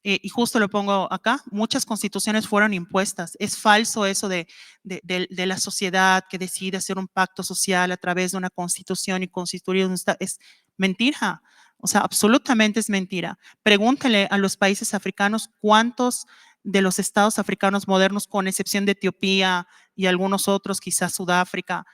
Y justo lo pongo acá, muchas constituciones fueron impuestas. Es falso eso de la sociedad que decide hacer un pacto social a través de una constitución y constituir un estado. Es mentira, o sea, absolutamente es mentira. Pregúntale a los países africanos cuántos de los estados africanos modernos, con excepción de Etiopía y algunos otros, quizás Sudáfrica,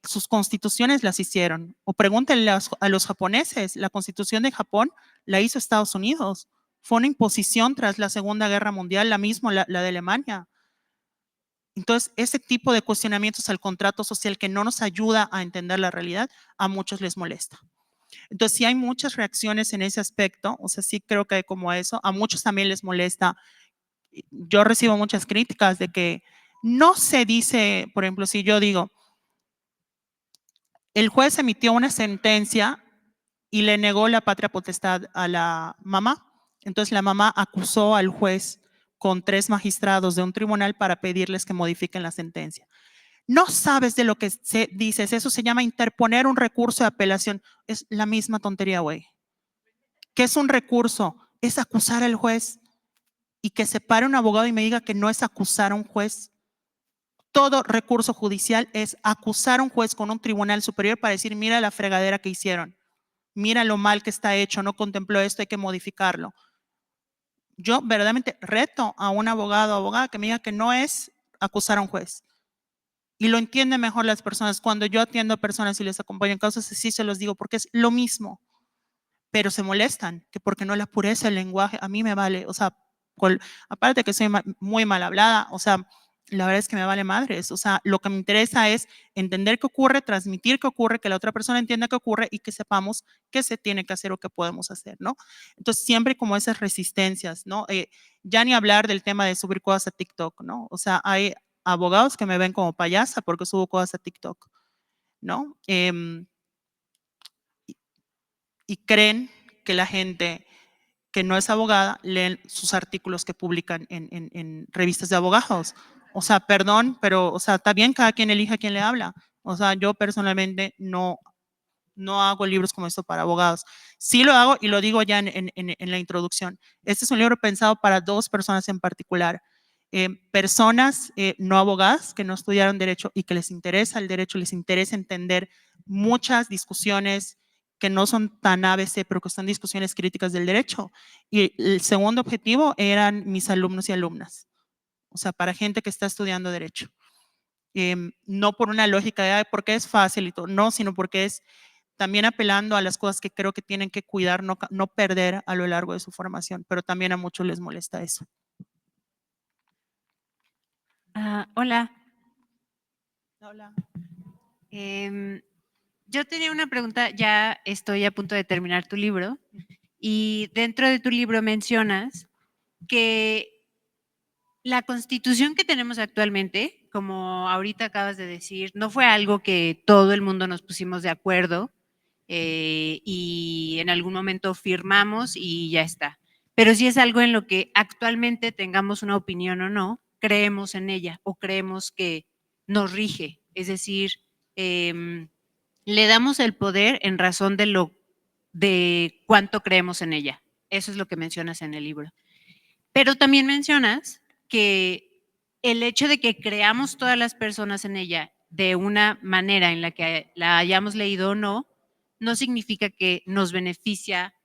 sus constituciones las hicieron. O pregúntenle a los japoneses, la constitución de Japón la hizo Estados Unidos. Fue una imposición tras la Segunda Guerra Mundial, la misma, la de Alemania. Entonces, ese tipo de cuestionamientos al contrato social que no nos ayuda a entender la realidad, a muchos les molesta. Entonces, sí hay muchas reacciones en ese aspecto, o sea, sí creo que hay como eso, a muchos también les molesta. Yo recibo muchas críticas de que no se dice, por ejemplo, si yo digo, el juez emitió una sentencia y le negó la patria potestad a la mamá, entonces la mamá acusó al juez con 3 magistrados de un tribunal para pedirles que modifiquen la sentencia. No sabes de lo que dices, eso se llama interponer un recurso de apelación. Es la misma tontería, güey. ¿Qué es un recurso? Es acusar al juez y que se pare un abogado y me diga que no es acusar a un juez. Todo recurso judicial es acusar a un juez con un tribunal superior para decir, mira la fregadera que hicieron, mira lo mal que está hecho, no contempló esto, hay que modificarlo. Yo verdaderamente reto a un abogado o abogada que me diga que no es acusar a un juez. Y lo entienden mejor las personas. Cuando yo atiendo a personas y les acompaño en casos así, se los digo, porque es lo mismo. Pero se molestan, que porque no la pureza del lenguaje, a mí me vale, o sea, aparte que soy muy mal hablada, o sea, la verdad es que me vale madres, o sea, lo que me interesa es entender qué ocurre, transmitir qué ocurre, que la otra persona entienda qué ocurre y que sepamos qué se tiene que hacer o qué podemos hacer, ¿no? Entonces, siempre como esas resistencias, ¿no? Ya ni hablar del tema de subir cosas a TikTok, ¿no? O sea, hay abogados que me ven como payasa porque subo cosas a TikTok, ¿no? Y creen que la gente que no es abogada leen sus artículos que publican en revistas de abogados. O sea, perdón, pero, o sea, está bien, cada quien elige a quién le habla. O sea, yo personalmente no hago libros como esto para abogados. Sí lo hago y lo digo ya en la introducción. Este es un libro pensado para 2 personas en particular. Personas no abogadas que no estudiaron derecho y que les interesa el derecho, les interesa entender muchas discusiones que no son tan ABC, pero que son discusiones críticas del derecho. Y el segundo objetivo eran mis alumnos y alumnas. O sea, para gente que está estudiando derecho. No por una lógica de, porque es fácil y todo, no, sino porque es también apelando a las cosas que creo que tienen que cuidar, no perder a lo largo de su formación, pero también a muchos les molesta eso. Hola. Hola. Yo tenía una pregunta, ya estoy a punto de terminar tu libro y dentro de tu libro mencionas que la constitución que tenemos actualmente, como ahorita acabas de decir, no fue algo que todo el mundo nos pusimos de acuerdo y en algún momento firmamos y ya está. Pero sí es algo en lo que actualmente tengamos una opinión o no, creemos en ella o creemos que nos rige. Es decir, le damos el poder en razón de cuánto creemos en ella. Eso es lo que mencionas en el libro. Pero también mencionas que el hecho de que creamos todas las personas en ella de una manera en la que la hayamos leído o no, no significa que nos beneficia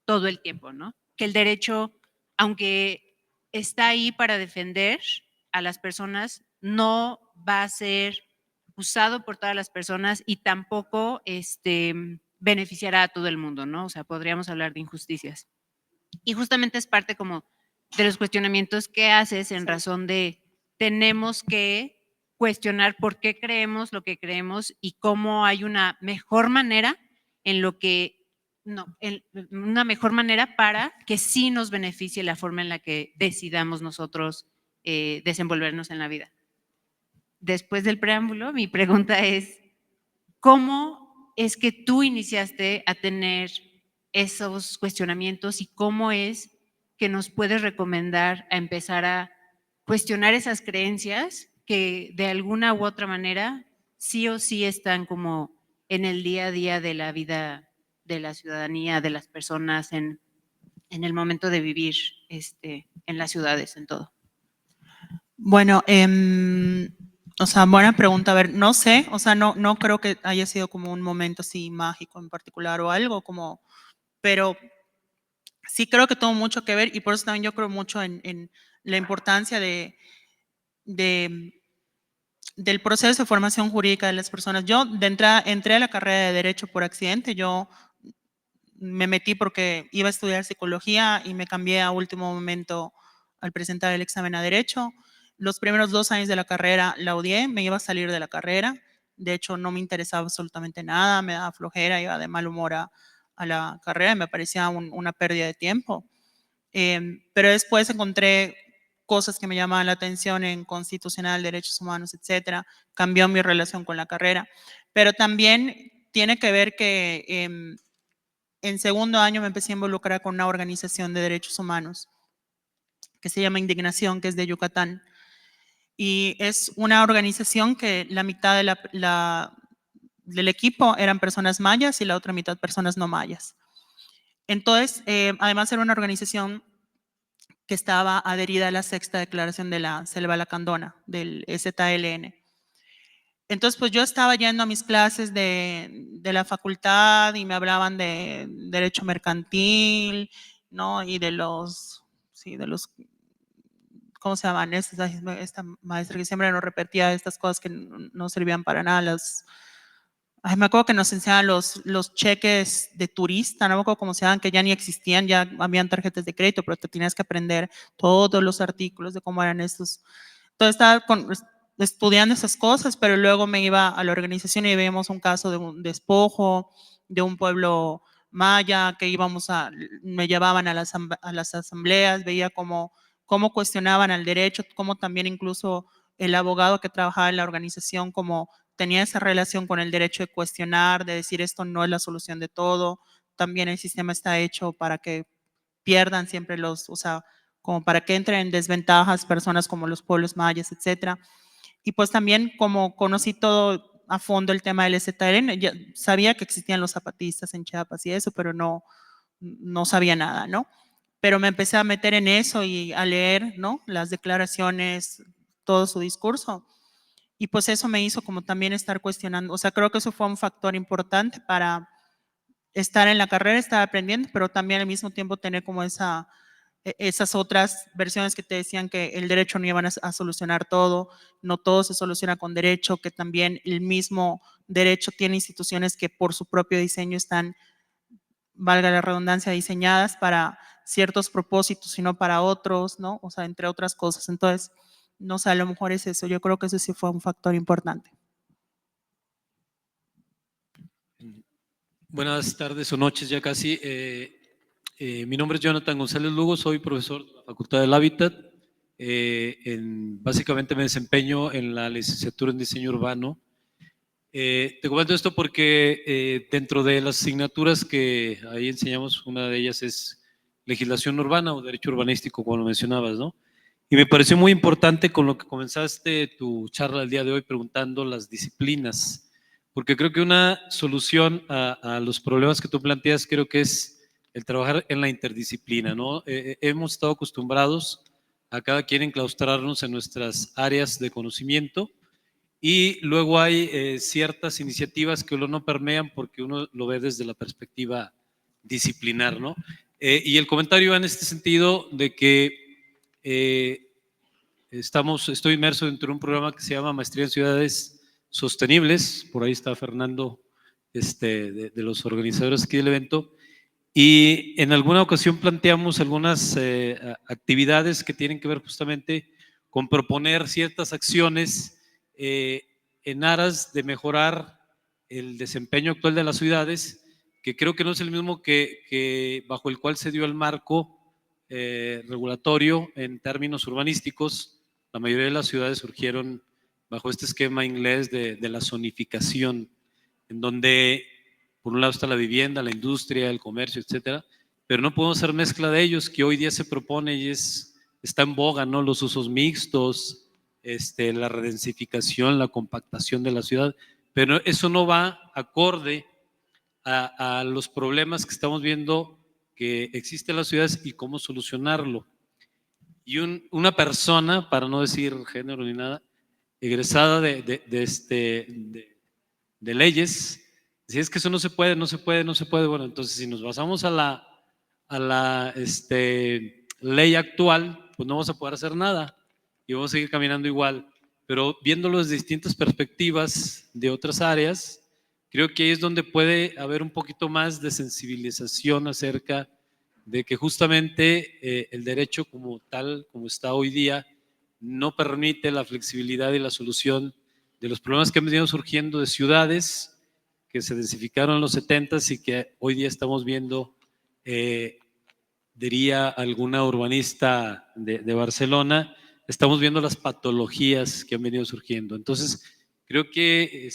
todo el tiempo, ¿no? Que el derecho, aunque está ahí para defender a las personas, no va a ser usado por todas las personas y tampoco beneficiará a todo el mundo, ¿no? O sea, podríamos hablar de injusticias. Y justamente es parte como de los cuestionamientos que haces en razón de tenemos que cuestionar por qué creemos lo que creemos y cómo hay una mejor manera en lo que, una mejor manera para que sí nos beneficie la forma en la que decidamos nosotros desenvolvernos en la vida. Después del preámbulo, mi pregunta es, ¿cómo es que tú iniciaste a tener esos cuestionamientos y cómo es que nos puedes recomendar a empezar a cuestionar esas creencias que de alguna u otra manera sí o sí están como en el día a día de la vida de la ciudadanía, de las personas en el momento de vivir en las ciudades, en todo? Bueno, o sea, buena pregunta. A ver, no sé, o sea, no creo que haya sido como un momento así mágico en particular o algo como, pero sí creo que tuvo mucho que ver y por eso también yo creo mucho en la importancia del proceso de formación jurídica de las personas. Yo de entrada entré a la carrera de Derecho por accidente. Yo me metí porque iba a estudiar psicología y me cambié a último momento al presentar el examen a Derecho. Los primeros 2 años de la carrera la odié, me iba a salir de la carrera. De hecho, no me interesaba absolutamente nada, me daba flojera, iba de mal humor a la carrera y me parecía una pérdida de tiempo. Pero después encontré cosas que me llamaban la atención en constitucional, derechos humanos, etcétera. Cambió mi relación con la carrera. Pero también tiene que ver que en segundo año me empecé a involucrar con una organización de derechos humanos que se llama Indignación, que es de Yucatán. Y es una organización que la mitad del equipo eran personas mayas y la otra mitad personas no mayas. Entonces, además era una organización que estaba adherida a la sexta declaración de la Selva Lacandona, del EZLN. Entonces, pues yo estaba yendo a mis clases de la facultad y me hablaban de derecho mercantil, ¿no? Y de los, ¿cómo se llaman? Esta maestra que siempre nos repetía estas cosas que no servían para nada, me acuerdo que nos enseñaban los cheques de turista, no me acuerdo cómo se llaman, que ya ni existían, ya habían tarjetas de crédito, pero te tenías que aprender todos los artículos de cómo eran estos. Entonces estaba estudiando esas cosas, pero luego me iba a la organización y veíamos un caso de un despojo de un pueblo maya, que me llevaban a las asambleas, veía cómo cuestionaban al derecho, cómo también incluso el abogado que trabajaba en la organización, como tenía esa relación con el derecho de cuestionar, de decir esto no es la solución de todo, también el sistema está hecho para que pierdan siempre o sea, como para que entren en desventajas personas como los pueblos mayas, etcétera. Y pues también como conocí todo a fondo el tema del EZLN, ya sabía que existían los zapatistas en Chiapas y eso, pero no sabía nada, ¿no? Pero me empecé a meter en eso y a leer, ¿no? Las declaraciones, todo su discurso. Y pues eso me hizo como también estar cuestionando, o sea, creo que eso fue un factor importante para estar en la carrera, estar aprendiendo, pero también al mismo tiempo tener como esas otras versiones que te decían que el derecho no iban a solucionar todo, no todo se soluciona con derecho, que también el mismo derecho tiene instituciones que por su propio diseño están, valga la redundancia, diseñadas para ciertos propósitos y no para otros, ¿no? O sea, entre otras cosas. Entonces, no sé, a lo mejor es eso. Yo creo que eso sí fue un factor importante. Buenas tardes o noches ya casi. Mi nombre es Jonathan González Lugo, soy profesor de la Facultad del Hábitat. Básicamente me desempeño en la licenciatura en diseño urbano. Te comento esto porque dentro de las asignaturas que ahí enseñamos, una de ellas es legislación urbana o derecho urbanístico, como lo mencionabas, ¿no? Y me pareció muy importante con lo que comenzaste tu charla el día de hoy preguntando las disciplinas, porque creo que una solución a los problemas que tú planteas creo que es el trabajar en la interdisciplina, ¿no? Hemos estado acostumbrados a cada quien enclaustrarnos en nuestras áreas de conocimiento y luego hay ciertas iniciativas que uno no permean porque uno lo ve desde la perspectiva disciplinar, ¿no? Y el comentario va en este sentido de que estoy inmerso dentro de un programa que se llama Maestría en Ciudades Sostenibles, por ahí está Fernando de los organizadores aquí del evento, y en alguna ocasión planteamos algunas actividades que tienen que ver justamente con proponer ciertas acciones en aras de mejorar el desempeño actual de las ciudades, que creo que no es el mismo que bajo el cual se dio el marco regulatorio en términos urbanísticos. La mayoría de las ciudades surgieron bajo este esquema inglés de la zonificación, en donde por un lado está la vivienda, la industria, el comercio, etcétera, pero no podemos hacer mezcla de ellos, que hoy día se propone y está en boga, ¿no? Los usos mixtos, la redensificación, la compactación de la ciudad, pero eso no va acorde a los problemas que estamos viendo que existen en las ciudades y cómo solucionarlo. Y una persona, para no decir género ni nada, egresada de leyes, decía, es que eso no se puede. Bueno, entonces si nos basamos a la ley actual, pues no vamos a poder hacer nada y vamos a seguir caminando igual. Pero viéndolo desde distintas perspectivas de otras áreas, creo que ahí es donde puede haber un poquito más de sensibilización acerca de que justamente el derecho como tal, como está hoy día, no permite la flexibilidad y la solución de los problemas que han venido surgiendo de ciudades que se densificaron en los 70s y que hoy día estamos viendo, diría alguna urbanista de Barcelona, estamos viendo las patologías que han venido surgiendo. Entonces, creo que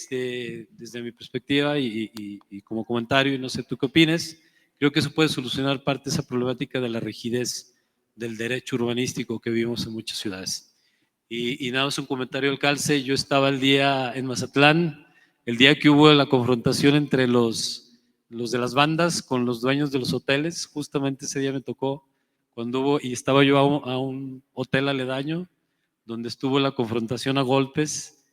desde mi perspectiva y como comentario, y no sé tú qué opines, creo que eso puede solucionar parte de esa problemática de la rigidez del derecho urbanístico que vivimos en muchas ciudades. Y nada más un comentario al calce. Yo estaba el día en Mazatlán, el día que hubo la confrontación entre los de las bandas con los dueños de los hoteles. Justamente ese día me tocó cuando hubo, y estaba yo a un hotel aledaño donde estuvo la confrontación a golpes,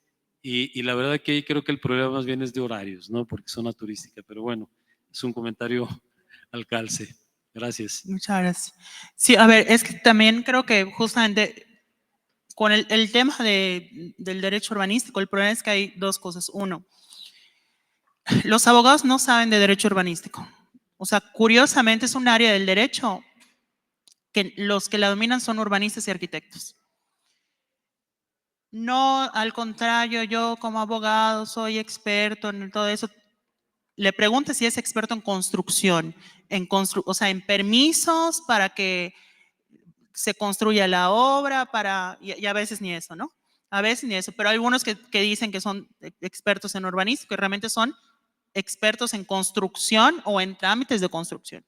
y la verdad que creo que el problema más bien es de horarios, ¿no? Porque zona turística, pero bueno, es un comentario al calce. Gracias. Muchas gracias. Sí, a ver, es que también creo que justamente con el tema del derecho urbanístico, el problema es que hay dos cosas. Uno, los abogados no saben de derecho urbanístico. O sea, curiosamente es un área del derecho que los que la dominan son urbanistas y arquitectos. No, al contrario, yo como abogado soy experto en todo eso. Le pregunto si es experto en construcción, o sea, en permisos para que se construya la obra, y a veces ni eso, ¿no? A veces ni eso, pero hay algunos que dicen que son expertos en urbanístico y realmente son expertos en construcción o en trámites de construcción.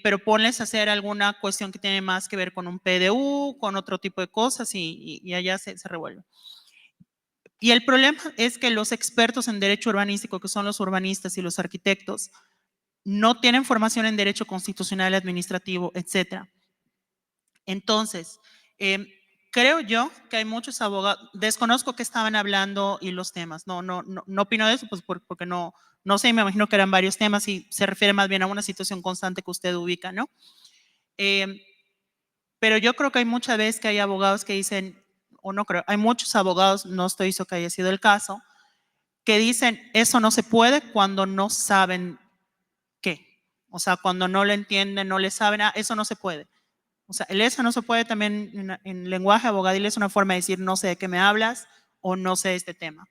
Pero ponles a hacer alguna cuestión que tiene más que ver con un PDU, con otro tipo de cosas y allá se revuelve. Y el problema es que los expertos en derecho urbanístico, que son los urbanistas y los arquitectos, no tienen formación en derecho constitucional, administrativo, etc. Entonces, creo yo que hay muchos abogados, desconozco qué estaban hablando y los temas, no opino de eso, pues porque no sé, me imagino que eran varios temas y se refiere más bien a una situación constante que usted ubica, ¿no? Pero yo creo que hay muchas veces que hay abogados que dicen, o no creo, hay muchos abogados, no estoy diciendo que haya sido el caso, que dicen eso no se puede cuando no saben qué. O sea, cuando no lo entienden, no le saben, eso no se puede. O sea, el eso no se puede también en lenguaje abogadil es una forma de decir no sé de qué me hablas o no sé este tema.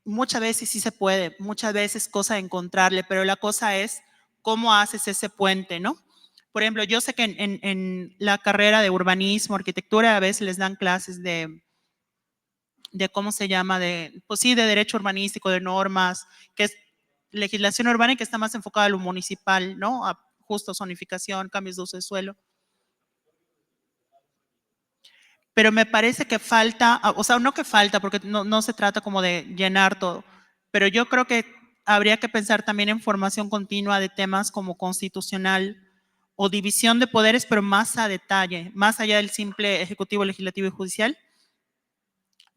Muchas veces sí se puede, muchas veces cosa de encontrarle, pero la cosa es cómo haces ese puente, ¿no? Por ejemplo, yo sé que en la carrera de urbanismo, arquitectura, a veces les dan clases de ¿cómo se llama? Pues sí, de derecho urbanístico, de normas, que es legislación urbana y que está más enfocada a lo municipal, ¿no? A justo zonificación, cambios de uso de suelo. Pero me parece que falta, o sea, no que falta, porque no se trata como de llenar todo, pero yo creo que habría que pensar también en formación continua de temas como constitucional o división de poderes, pero más a detalle, más allá del simple ejecutivo, legislativo y judicial,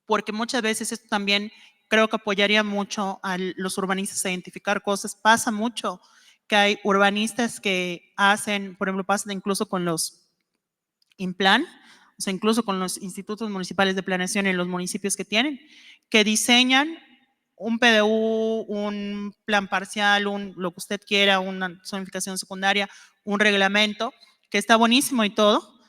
porque muchas veces esto también creo que apoyaría mucho a los urbanistas a identificar cosas. Pasa mucho que hay urbanistas que hacen, por ejemplo, pasa incluso con los INPLAN, o sea, incluso con los institutos municipales de planeación en los municipios que tienen, que diseñan un PDU, un plan parcial, lo que usted quiera, una zonificación secundaria, un reglamento, que está buenísimo y todo,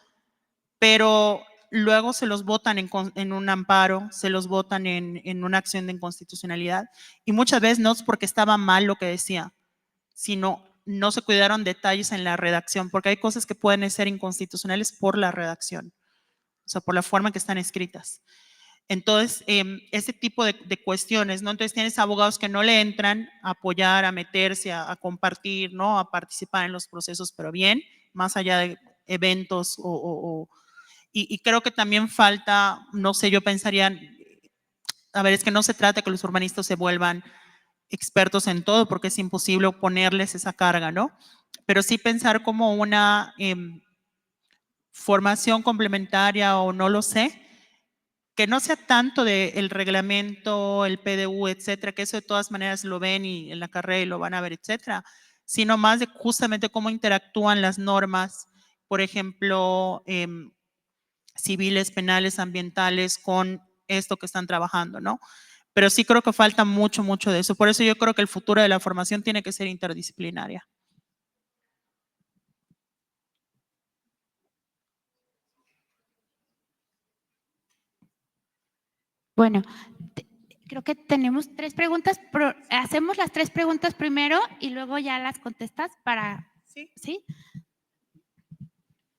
pero luego se los votan en un amparo, se los votan en una acción de inconstitucionalidad, y muchas veces no es porque estaba mal lo que decía, sino no se cuidaron detalles en la redacción, porque hay cosas que pueden ser inconstitucionales por la redacción, o sea, por la forma en que están escritas. Entonces, ese tipo de cuestiones, ¿no? Entonces tienes abogados que no le entran a apoyar, a meterse, a compartir, ¿no? A participar en los procesos, pero bien, más allá de eventos y creo que también falta, no sé, yo pensaría, a ver, es que no se trata que los urbanistas se vuelvan expertos en todo, porque es imposible ponerles esa carga, ¿no? Pero sí pensar como una formación complementaria o no lo sé, que no sea tanto del reglamento, el PDU, etcétera, que eso de todas maneras lo ven y en la carrera y lo van a ver, etcétera, sino más de justamente cómo interactúan las normas, por ejemplo, civiles, penales, ambientales, con esto que están trabajando, ¿no? Pero sí creo que falta mucho, mucho de eso. Por eso yo creo que el futuro de la formación tiene que ser interdisciplinaria. Bueno, creo que tenemos 3 preguntas, pero hacemos las 3 preguntas primero y luego ya las contestas para... ¿Sí?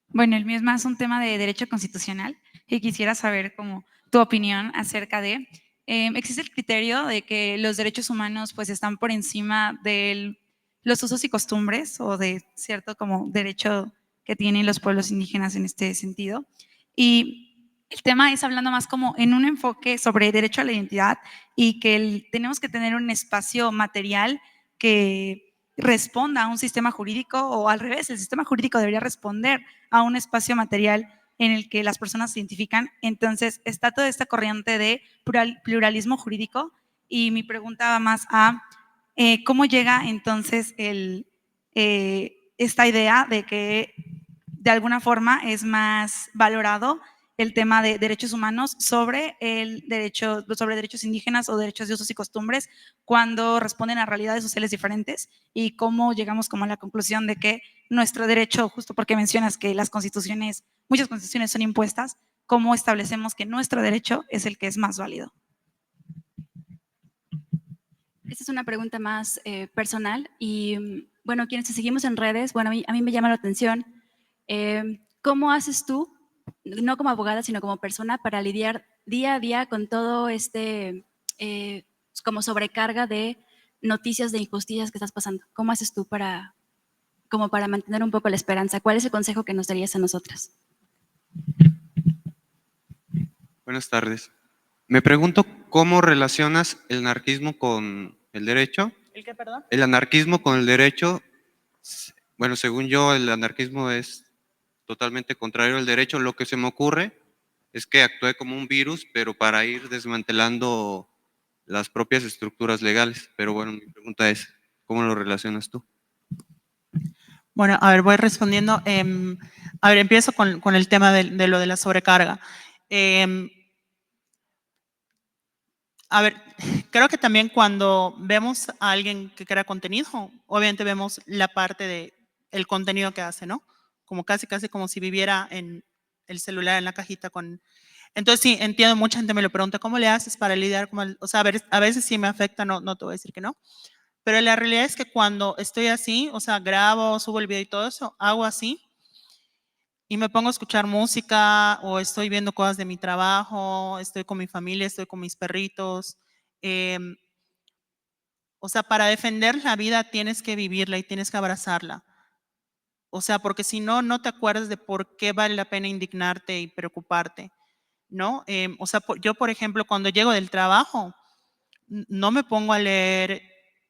Bueno, el mío es más un tema de derecho constitucional y quisiera saber como tu opinión acerca de, existe el criterio de que los derechos humanos pues están por encima de los usos y costumbres o de cierto como derecho que tienen los pueblos indígenas en este sentido. Y el tema es hablando más como en un enfoque sobre derecho a la identidad y que tenemos que tener un espacio material que responda a un sistema jurídico o al revés, el sistema jurídico debería responder a un espacio material en el que las personas se identifican. Entonces está toda esta corriente de pluralismo jurídico y mi pregunta va más a cómo llega entonces esta idea de que de alguna forma es más valorado el tema de derechos humanos sobre derechos indígenas o derechos de usos y costumbres cuando responden a realidades sociales diferentes y cómo llegamos como a la conclusión de que nuestro derecho, justo porque mencionas que muchas constituciones son impuestas, cómo establecemos que nuestro derecho es el que es más válido. Esta es una pregunta más personal y bueno, quienes te seguimos en redes, bueno, a mí me llama la atención, ¿cómo haces tú, no como abogada, sino como persona, para lidiar día a día con todo como sobrecarga de noticias de injusticias que estás pasando? ¿Cómo haces tú como para mantener un poco la esperanza? ¿Cuál es el consejo que nos darías a nosotras? Buenas tardes. Me pregunto cómo relacionas el anarquismo con el derecho. ¿El qué, perdón? El anarquismo con el derecho. Bueno, según yo, el anarquismo es totalmente contrario al derecho. Lo que se me ocurre es que actúe como un virus, pero para ir desmantelando las propias estructuras legales. Pero bueno, mi pregunta es, ¿cómo lo relacionas tú? Bueno, a ver, voy respondiendo. A ver, empiezo con el tema de lo de la sobrecarga. A ver, creo que también cuando vemos a alguien que crea contenido, obviamente vemos la parte del contenido que hace, ¿no? Como casi como si viviera en el celular, en la cajita con... Entonces sí, entiendo, mucha gente me lo pregunta, ¿cómo le haces para lidiar con el... O sea, a veces sí me afecta, no te voy a decir que no. Pero la realidad es que cuando estoy así, o sea, grabo, subo el video y todo eso, hago así y me pongo a escuchar música o estoy viendo cosas de mi trabajo, estoy con mi familia, estoy con mis perritos. O sea, para defender la vida tienes que vivirla y tienes que abrazarla. O sea, porque si no, no te acuerdas de por qué vale la pena indignarte y preocuparte, ¿no? O sea, yo, por ejemplo, cuando llego del trabajo, no me pongo a leer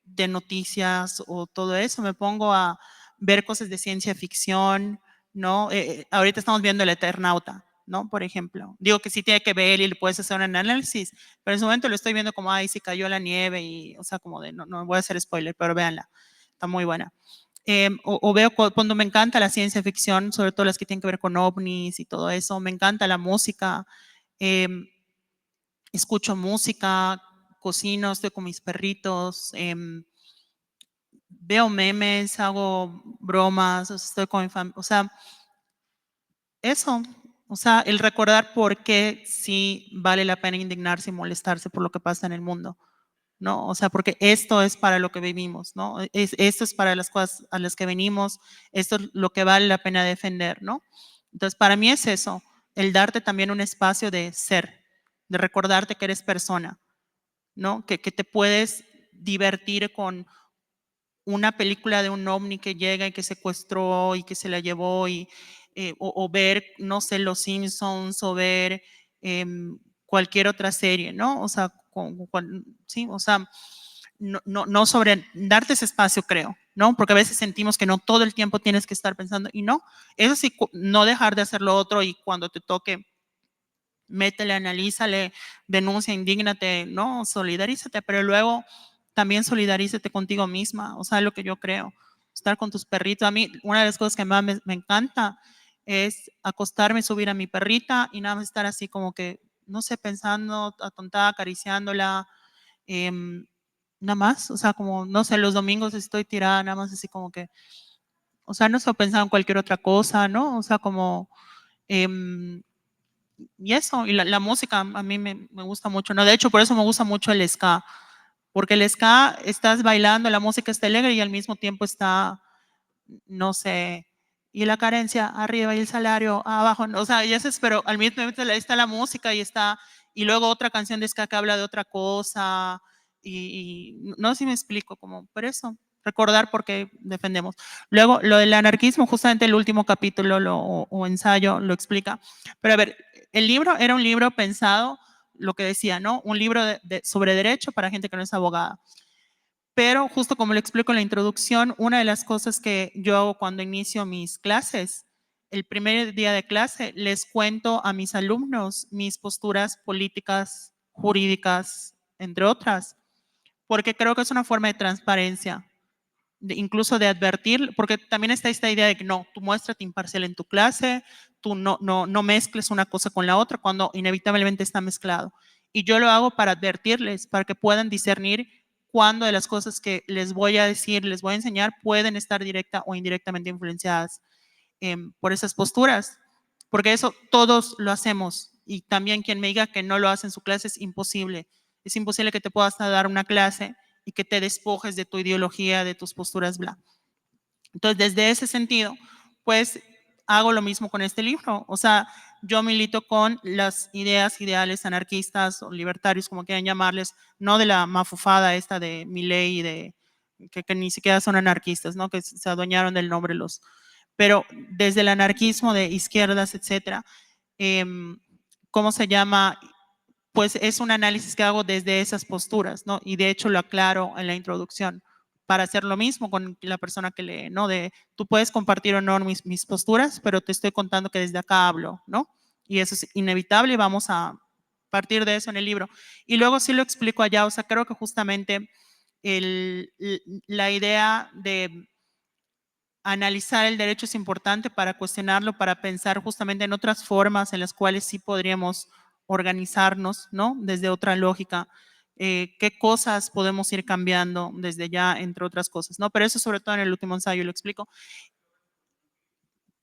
de noticias o todo eso, me pongo a ver cosas de ciencia ficción, ¿no? Ahorita estamos viendo El Eternauta, ¿no? Por ejemplo. Digo que sí tiene que ver y le puedes hacer un análisis, pero en su momento lo estoy viendo como, ay, si cayó la nieve y, o sea, como de, no voy a hacer spoiler, pero véanla, está muy buena. O veo cuando me encanta la ciencia ficción, sobre todo las que tienen que ver con ovnis y todo eso, me encanta la música, escucho música, cocino, estoy con mis perritos, veo memes, hago bromas, estoy con mi familia, o sea, eso, o sea, el recordar por qué sí vale la pena indignarse y molestarse por lo que pasa en el mundo, ¿no? O sea, porque esto es para lo que vivimos, ¿no? Esto es para las cosas a las que venimos, esto es lo que vale la pena defender, ¿no? Entonces, para mí es eso, el darte también un espacio de ser, de recordarte que eres persona, ¿no? Que te puedes divertir con una película de un ovni que llega y que secuestró y que se la llevó o ver, no sé, Los Simpsons o ver cualquier otra serie, ¿no? O sea, sí, o sea, no sobre darte ese espacio, creo, ¿no? Porque a veces sentimos que no todo el tiempo tienes que estar pensando y no, eso sí, no dejar de hacer lo otro y cuando te toque, métele, analízale, denuncia, indígnate, ¿no? Solidarízate, pero luego también solidarízate contigo misma, o sea, lo que yo creo, estar con tus perritos. A mí, una de las cosas que más me encanta es acostarme, subir a mi perrita y nada más estar así como que, no sé, pensando, atontada, acariciándola, nada más, o sea, como, no sé, los domingos estoy tirada, nada más así como que, o sea, no estoy pensando en cualquier otra cosa, ¿no? O sea, como, y eso, y la música a mí me gusta mucho, ¿no? De hecho, por eso me gusta mucho el ska, porque el ska estás bailando, la música está alegre y al mismo tiempo está, no sé, y la carencia arriba y el salario abajo, o sea, ya sé, pero al mismo tiempo está la música y luego otra canción de ska que habla de otra cosa, y no sé si me explico, como, por eso, recordar por qué defendemos. Luego, lo del anarquismo, justamente el último capítulo o ensayo lo explica, pero a ver, el libro era un libro pensado, lo que decía, ¿no? Un libro sobre derecho para gente que no es abogada. Pero justo como lo explico en la introducción, una de las cosas que yo hago cuando inicio mis clases, el primer día de clase, les cuento a mis alumnos mis posturas políticas, jurídicas, entre otras, porque creo que es una forma de transparencia, incluso de advertir, porque también está esta idea de que no, tú muéstrate imparcial en tu clase, tú no mezcles una cosa con la otra cuando inevitablemente está mezclado. Y yo lo hago para advertirles, para que puedan discernir cuándo de las cosas que les voy a decir, les voy a enseñar, pueden estar directa o indirectamente influenciadas por esas posturas. Porque eso todos lo hacemos. Y también quien me diga que no lo hace en su clase es imposible. Es imposible que te puedas dar una clase y que te despojes de tu ideología, de tus posturas, bla. Entonces, desde ese sentido, pues hago lo mismo con este libro. O sea, yo milito con las ideales anarquistas o libertarios, como quieran llamarles, no de la mafufada esta de Milei y de que ni siquiera son anarquistas, ¿no? Que se adueñaron del nombre pero desde el anarquismo de izquierdas, etcétera, ¿cómo se llama? Pues es un análisis que hago desde esas posturas, ¿no? Y de hecho lo aclaro en la introducción para hacer lo mismo con la persona que lee, ¿no? Tú puedes compartir o no mis posturas, pero te estoy contando que desde acá hablo, ¿no? Y eso es inevitable y vamos a partir de eso en el libro. Y luego sí lo explico allá, o sea, creo que justamente la idea de analizar el derecho es importante para cuestionarlo, para pensar justamente en otras formas en las cuales sí podríamos organizarnos, ¿no? Desde otra lógica, qué cosas podemos ir cambiando desde ya, entre otras cosas, ¿no? Pero eso sobre todo en el último ensayo lo explico.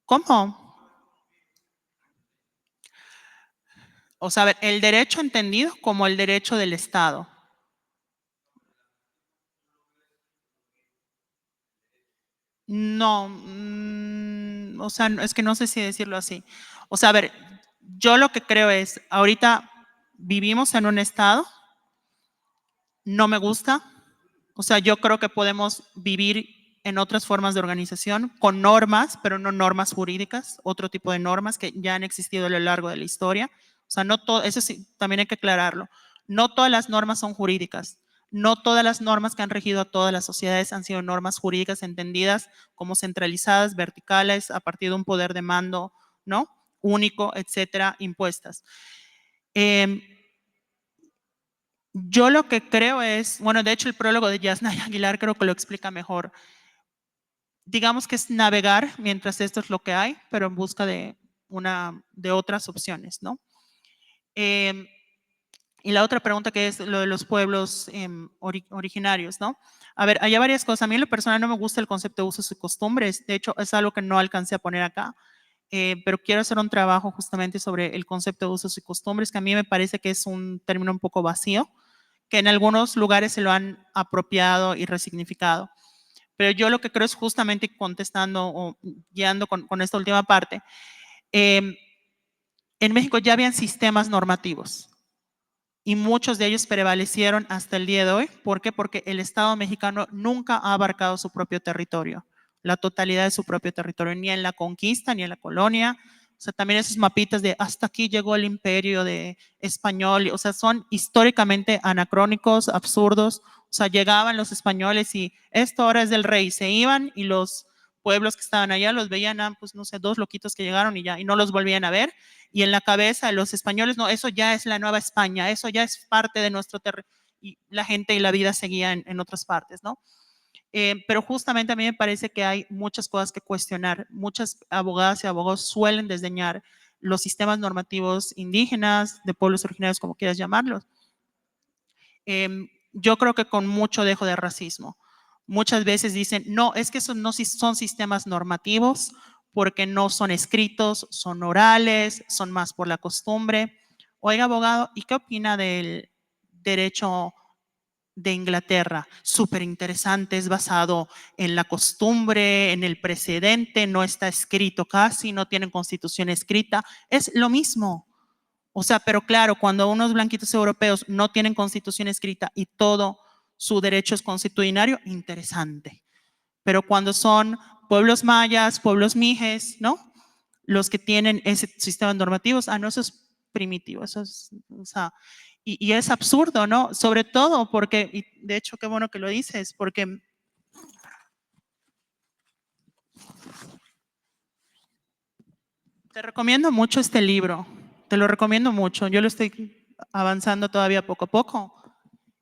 ¿Cómo? O sea, a ver, el derecho entendido como el derecho del Estado. No, o sea, es que no sé si decirlo así. O sea, a ver, yo lo que creo es, ahorita vivimos en un estado, no me gusta, o sea, yo creo que podemos vivir en otras formas de organización con normas, pero no normas jurídicas, otro tipo de normas que ya han existido a lo largo de la historia. O sea, no todo, eso sí, también hay que aclararlo. No todas las normas son jurídicas. No todas las normas que han regido a todas las sociedades han sido normas jurídicas entendidas como centralizadas, verticales, a partir de un poder de mando, ¿no? Único, etcétera, impuestas. Yo lo que creo es, bueno, de hecho el prólogo de Yasnaya Aguilar creo que lo explica mejor. Digamos que es navegar mientras esto es lo que hay, pero en busca de otras opciones, ¿no? Y la otra pregunta que es lo de los pueblos originarios, ¿no? A ver, hay varias cosas. A mí en lo personal no me gusta el concepto de usos y costumbres. De hecho, es algo que no alcancé a poner acá. Pero quiero hacer un trabajo justamente sobre el concepto de usos y costumbres, que a mí me parece que es un término un poco vacío, que en algunos lugares se lo han apropiado y resignificado. Pero yo lo que creo es justamente contestando o guiando con esta última parte. En México ya habían sistemas normativos y muchos de ellos prevalecieron hasta el día de hoy. ¿Por qué? Porque el Estado mexicano nunca ha abarcado su propio territorio, la totalidad de su propio territorio, ni en la conquista, ni en la colonia. O sea, también esos mapitas de hasta aquí llegó el imperio de español, o sea, son históricamente anacrónicos, absurdos. O sea, llegaban los españoles y esto ahora es del rey, se iban y los pueblos que estaban allá los veían, pues no sé, dos loquitos que llegaron y ya, y no los volvían a ver. Y en la cabeza de los españoles, no, eso ya es la Nueva España, eso ya es parte de nuestro territorio. Y la gente y la vida seguía en otras partes, ¿no? Pero justamente a mí me parece que hay muchas cosas que cuestionar. Muchas abogadas y abogados suelen desdeñar los sistemas normativos indígenas, de pueblos originarios, como quieras llamarlos. Yo creo que con mucho dejo de racismo. Muchas veces dicen, no, es que esos no son sistemas normativos porque no son escritos, son orales, son más por la costumbre. Oiga, abogado, ¿y qué opina del derecho de Inglaterra? Súper interesante, es basado en la costumbre, en el precedente, no está escrito casi, no tienen constitución escrita, es lo mismo. O sea, pero claro, cuando unos blanquitos europeos no tienen constitución escrita y todo su derecho es constitucionario, interesante. Pero cuando son pueblos mayas, pueblos mijes, ¿no? Los que tienen ese sistema normativo, no, eso es primitivo, eso es, o sea, y es absurdo, ¿no? Sobre todo porque, y de hecho qué bueno que lo dices, porque te recomiendo mucho este libro, te lo recomiendo mucho, yo lo estoy avanzando todavía poco a poco.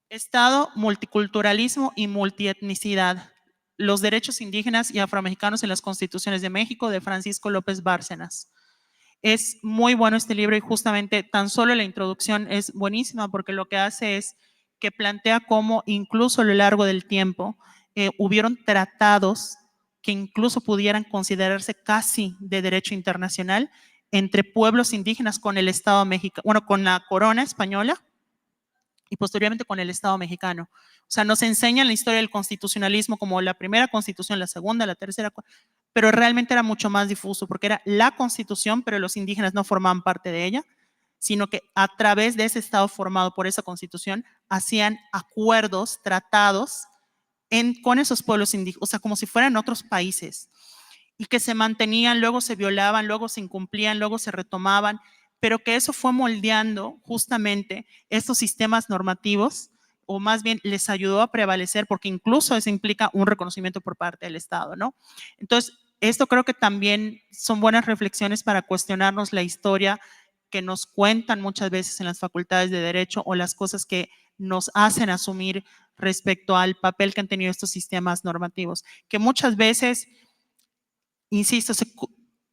Estado, multiculturalismo y multietnicidad. Los derechos indígenas y afromexicanos en las constituciones de México, de Francisco López Bárcenas. Es muy bueno este libro y justamente tan solo la introducción es buenísima porque lo que hace es que plantea cómo incluso a lo largo del tiempo hubieron tratados que incluso pudieran considerarse casi de derecho internacional entre pueblos indígenas con el Estado mexicano, bueno, con la corona española y posteriormente con el Estado mexicano. O sea, nos enseñan la historia del constitucionalismo como la primera constitución, la segunda, la tercera, pero realmente era mucho más difuso porque era la constitución, pero los indígenas no formaban parte de ella, sino que a través de ese Estado formado por esa constitución hacían acuerdos, tratados con esos pueblos indígenas, o sea, como si fueran otros países, y que se mantenían, luego se violaban, luego se incumplían, luego se retomaban, pero que eso fue moldeando justamente estos sistemas normativos, o más bien les ayudó a prevalecer, porque incluso eso implica un reconocimiento por parte del Estado, ¿no? Entonces, esto creo que también son buenas reflexiones para cuestionarnos la historia que nos cuentan muchas veces en las facultades de Derecho o las cosas que nos hacen asumir respecto al papel que han tenido estos sistemas normativos, que muchas veces, insisto, se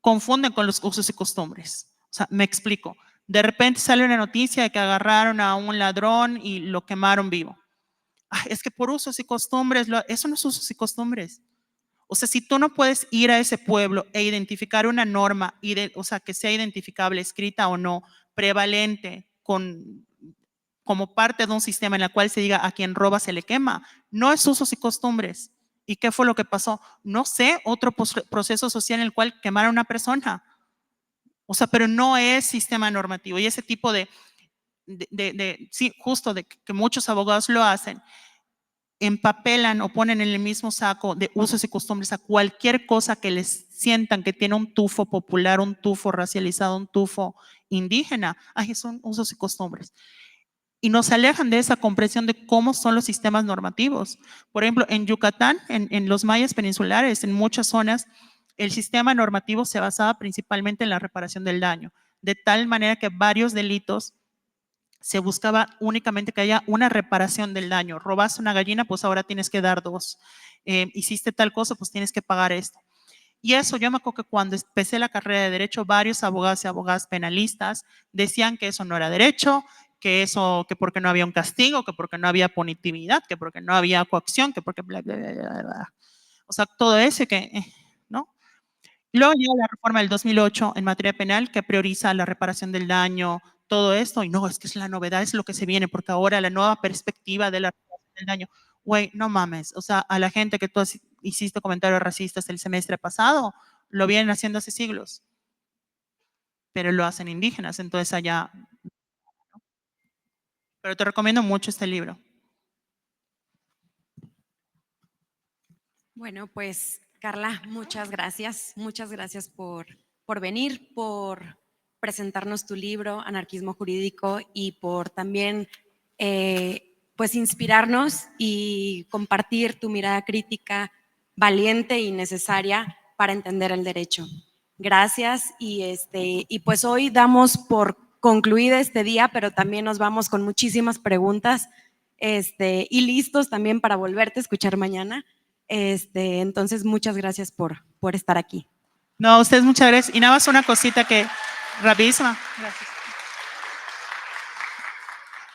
confunden con los usos y costumbres. O sea, me explico. De repente sale una noticia de que agarraron a un ladrón y lo quemaron vivo. Es que por usos y costumbres, eso no es usos y costumbres. O sea, si tú no puedes ir a ese pueblo e identificar una norma, o sea, que sea identificable, escrita o no, prevalente, como parte de un sistema en el cual se diga a quien roba se le quema, no es usos y costumbres. ¿Y qué fue lo que pasó? No sé, otro proceso social en el cual quemaron a una persona. O sea, pero no es sistema normativo. Y ese tipo sí, justo de que muchos abogados lo hacen, empapelan o ponen en el mismo saco de usos y costumbres a cualquier cosa que les sientan que tiene un tufo popular, un tufo racializado, un tufo indígena. Son usos y costumbres. Y nos alejan de esa comprensión de cómo son los sistemas normativos. Por ejemplo, en Yucatán, en los mayas peninsulares, en muchas zonas, el sistema normativo se basaba principalmente en la reparación del daño, de tal manera que varios delitos se buscaba únicamente que haya una reparación del daño. Robaste una gallina, pues ahora tienes que dar 2. Hiciste tal cosa, pues tienes que pagar esto. Y eso, yo me acuerdo que cuando empecé la carrera de Derecho, varios abogados y abogadas penalistas decían que eso no era derecho, que porque no había un castigo, que porque no había punitividad, que porque no había coacción, que porque bla, bla, bla, bla, bla. O sea, todo eso ¿no? Luego llega la reforma del 2008 en materia penal que prioriza la reparación del daño, todo esto, y no, es que es la novedad, es lo que se viene, porque ahora la nueva perspectiva de la reparación del daño, güey, no mames, o sea, a la gente que tú hiciste comentarios racistas el semestre pasado, lo vienen haciendo hace siglos, pero lo hacen indígenas, entonces allá, pero te recomiendo mucho este libro. Bueno, pues Carla, muchas gracias por venir, por presentarnos tu libro, Anarquismo Jurídico, y por también pues inspirarnos y compartir tu mirada crítica valiente y necesaria para entender el derecho. Gracias y pues hoy damos por concluido este día, pero también nos vamos con muchísimas preguntas y listos también para volverte a escuchar mañana. Entonces, muchas gracias por estar aquí. No, a ustedes muchas gracias. Y nada más una cosita que, rapidísima. Gracias.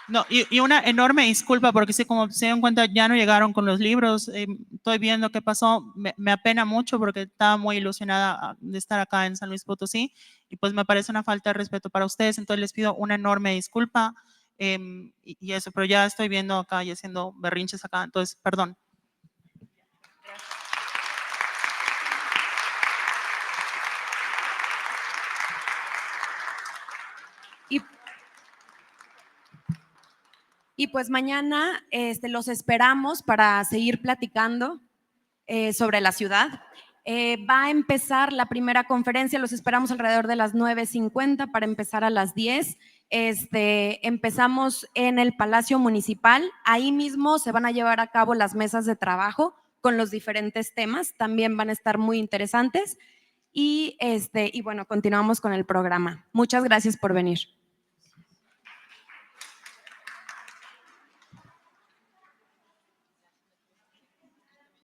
No, y una enorme disculpa porque sí, como se dieron cuenta, ya no llegaron con los libros. Estoy viendo qué pasó. Me apena mucho porque estaba muy ilusionada de estar acá en San Luis Potosí y pues me parece una falta de respeto para ustedes. Entonces les pido una enorme disculpa y eso, pero ya estoy viendo acá y haciendo berrinches acá. Entonces, perdón. Y pues mañana los esperamos para seguir platicando sobre la ciudad. Va a empezar la primera conferencia, los esperamos alrededor de las 9:50 para empezar a las 10. Empezamos en el Palacio Municipal, ahí mismo se van a llevar a cabo las mesas de trabajo con los diferentes temas, también van a estar muy interesantes. Y bueno, continuamos con el programa. Muchas gracias por venir.